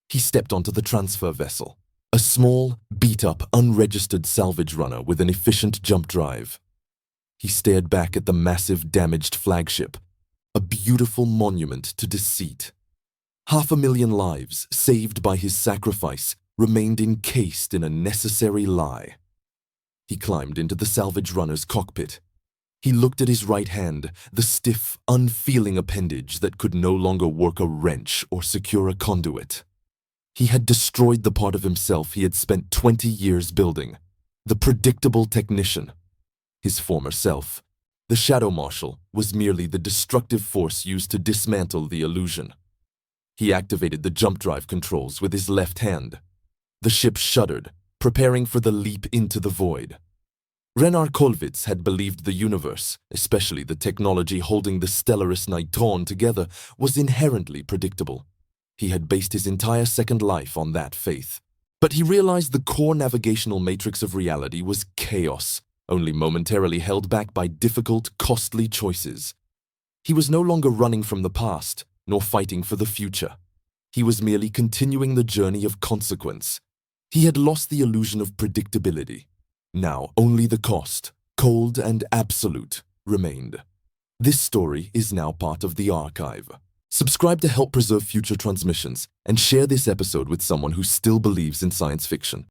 A: He stepped onto the transfer vessel, a small, beat-up, unregistered salvage runner with an efficient jump drive. He stared back at the massive, damaged flagship, a beautiful monument to deceit. 500,000 lives, saved by his sacrifice, remained encased in a necessary lie. He climbed into the salvage runner's cockpit. He looked at his right hand, the stiff, unfeeling appendage that could no longer work a wrench or secure a conduit. He had destroyed the part of himself he had spent 20 years building, the predictable technician. His former self, the Shadow Marshal, was merely the destructive force used to dismantle the illusion. He activated the jump drive controls with his left hand. The ship shuddered, preparing for the leap into the void. Renard Kolvitz had believed the universe, especially the technology holding the Stellaris-IX together, was inherently predictable. He had based his entire second life on that faith. But he realized the core navigational matrix of reality was chaos, only momentarily held back by difficult, costly choices. He was no longer running from the past, nor fighting for the future. He was merely continuing the journey of consequence. He had lost the illusion of predictability. Now only the cost, cold and absolute, remained. This story is now part of the archive. Subscribe to help preserve future transmissions, and share this episode with someone who still believes in science fiction.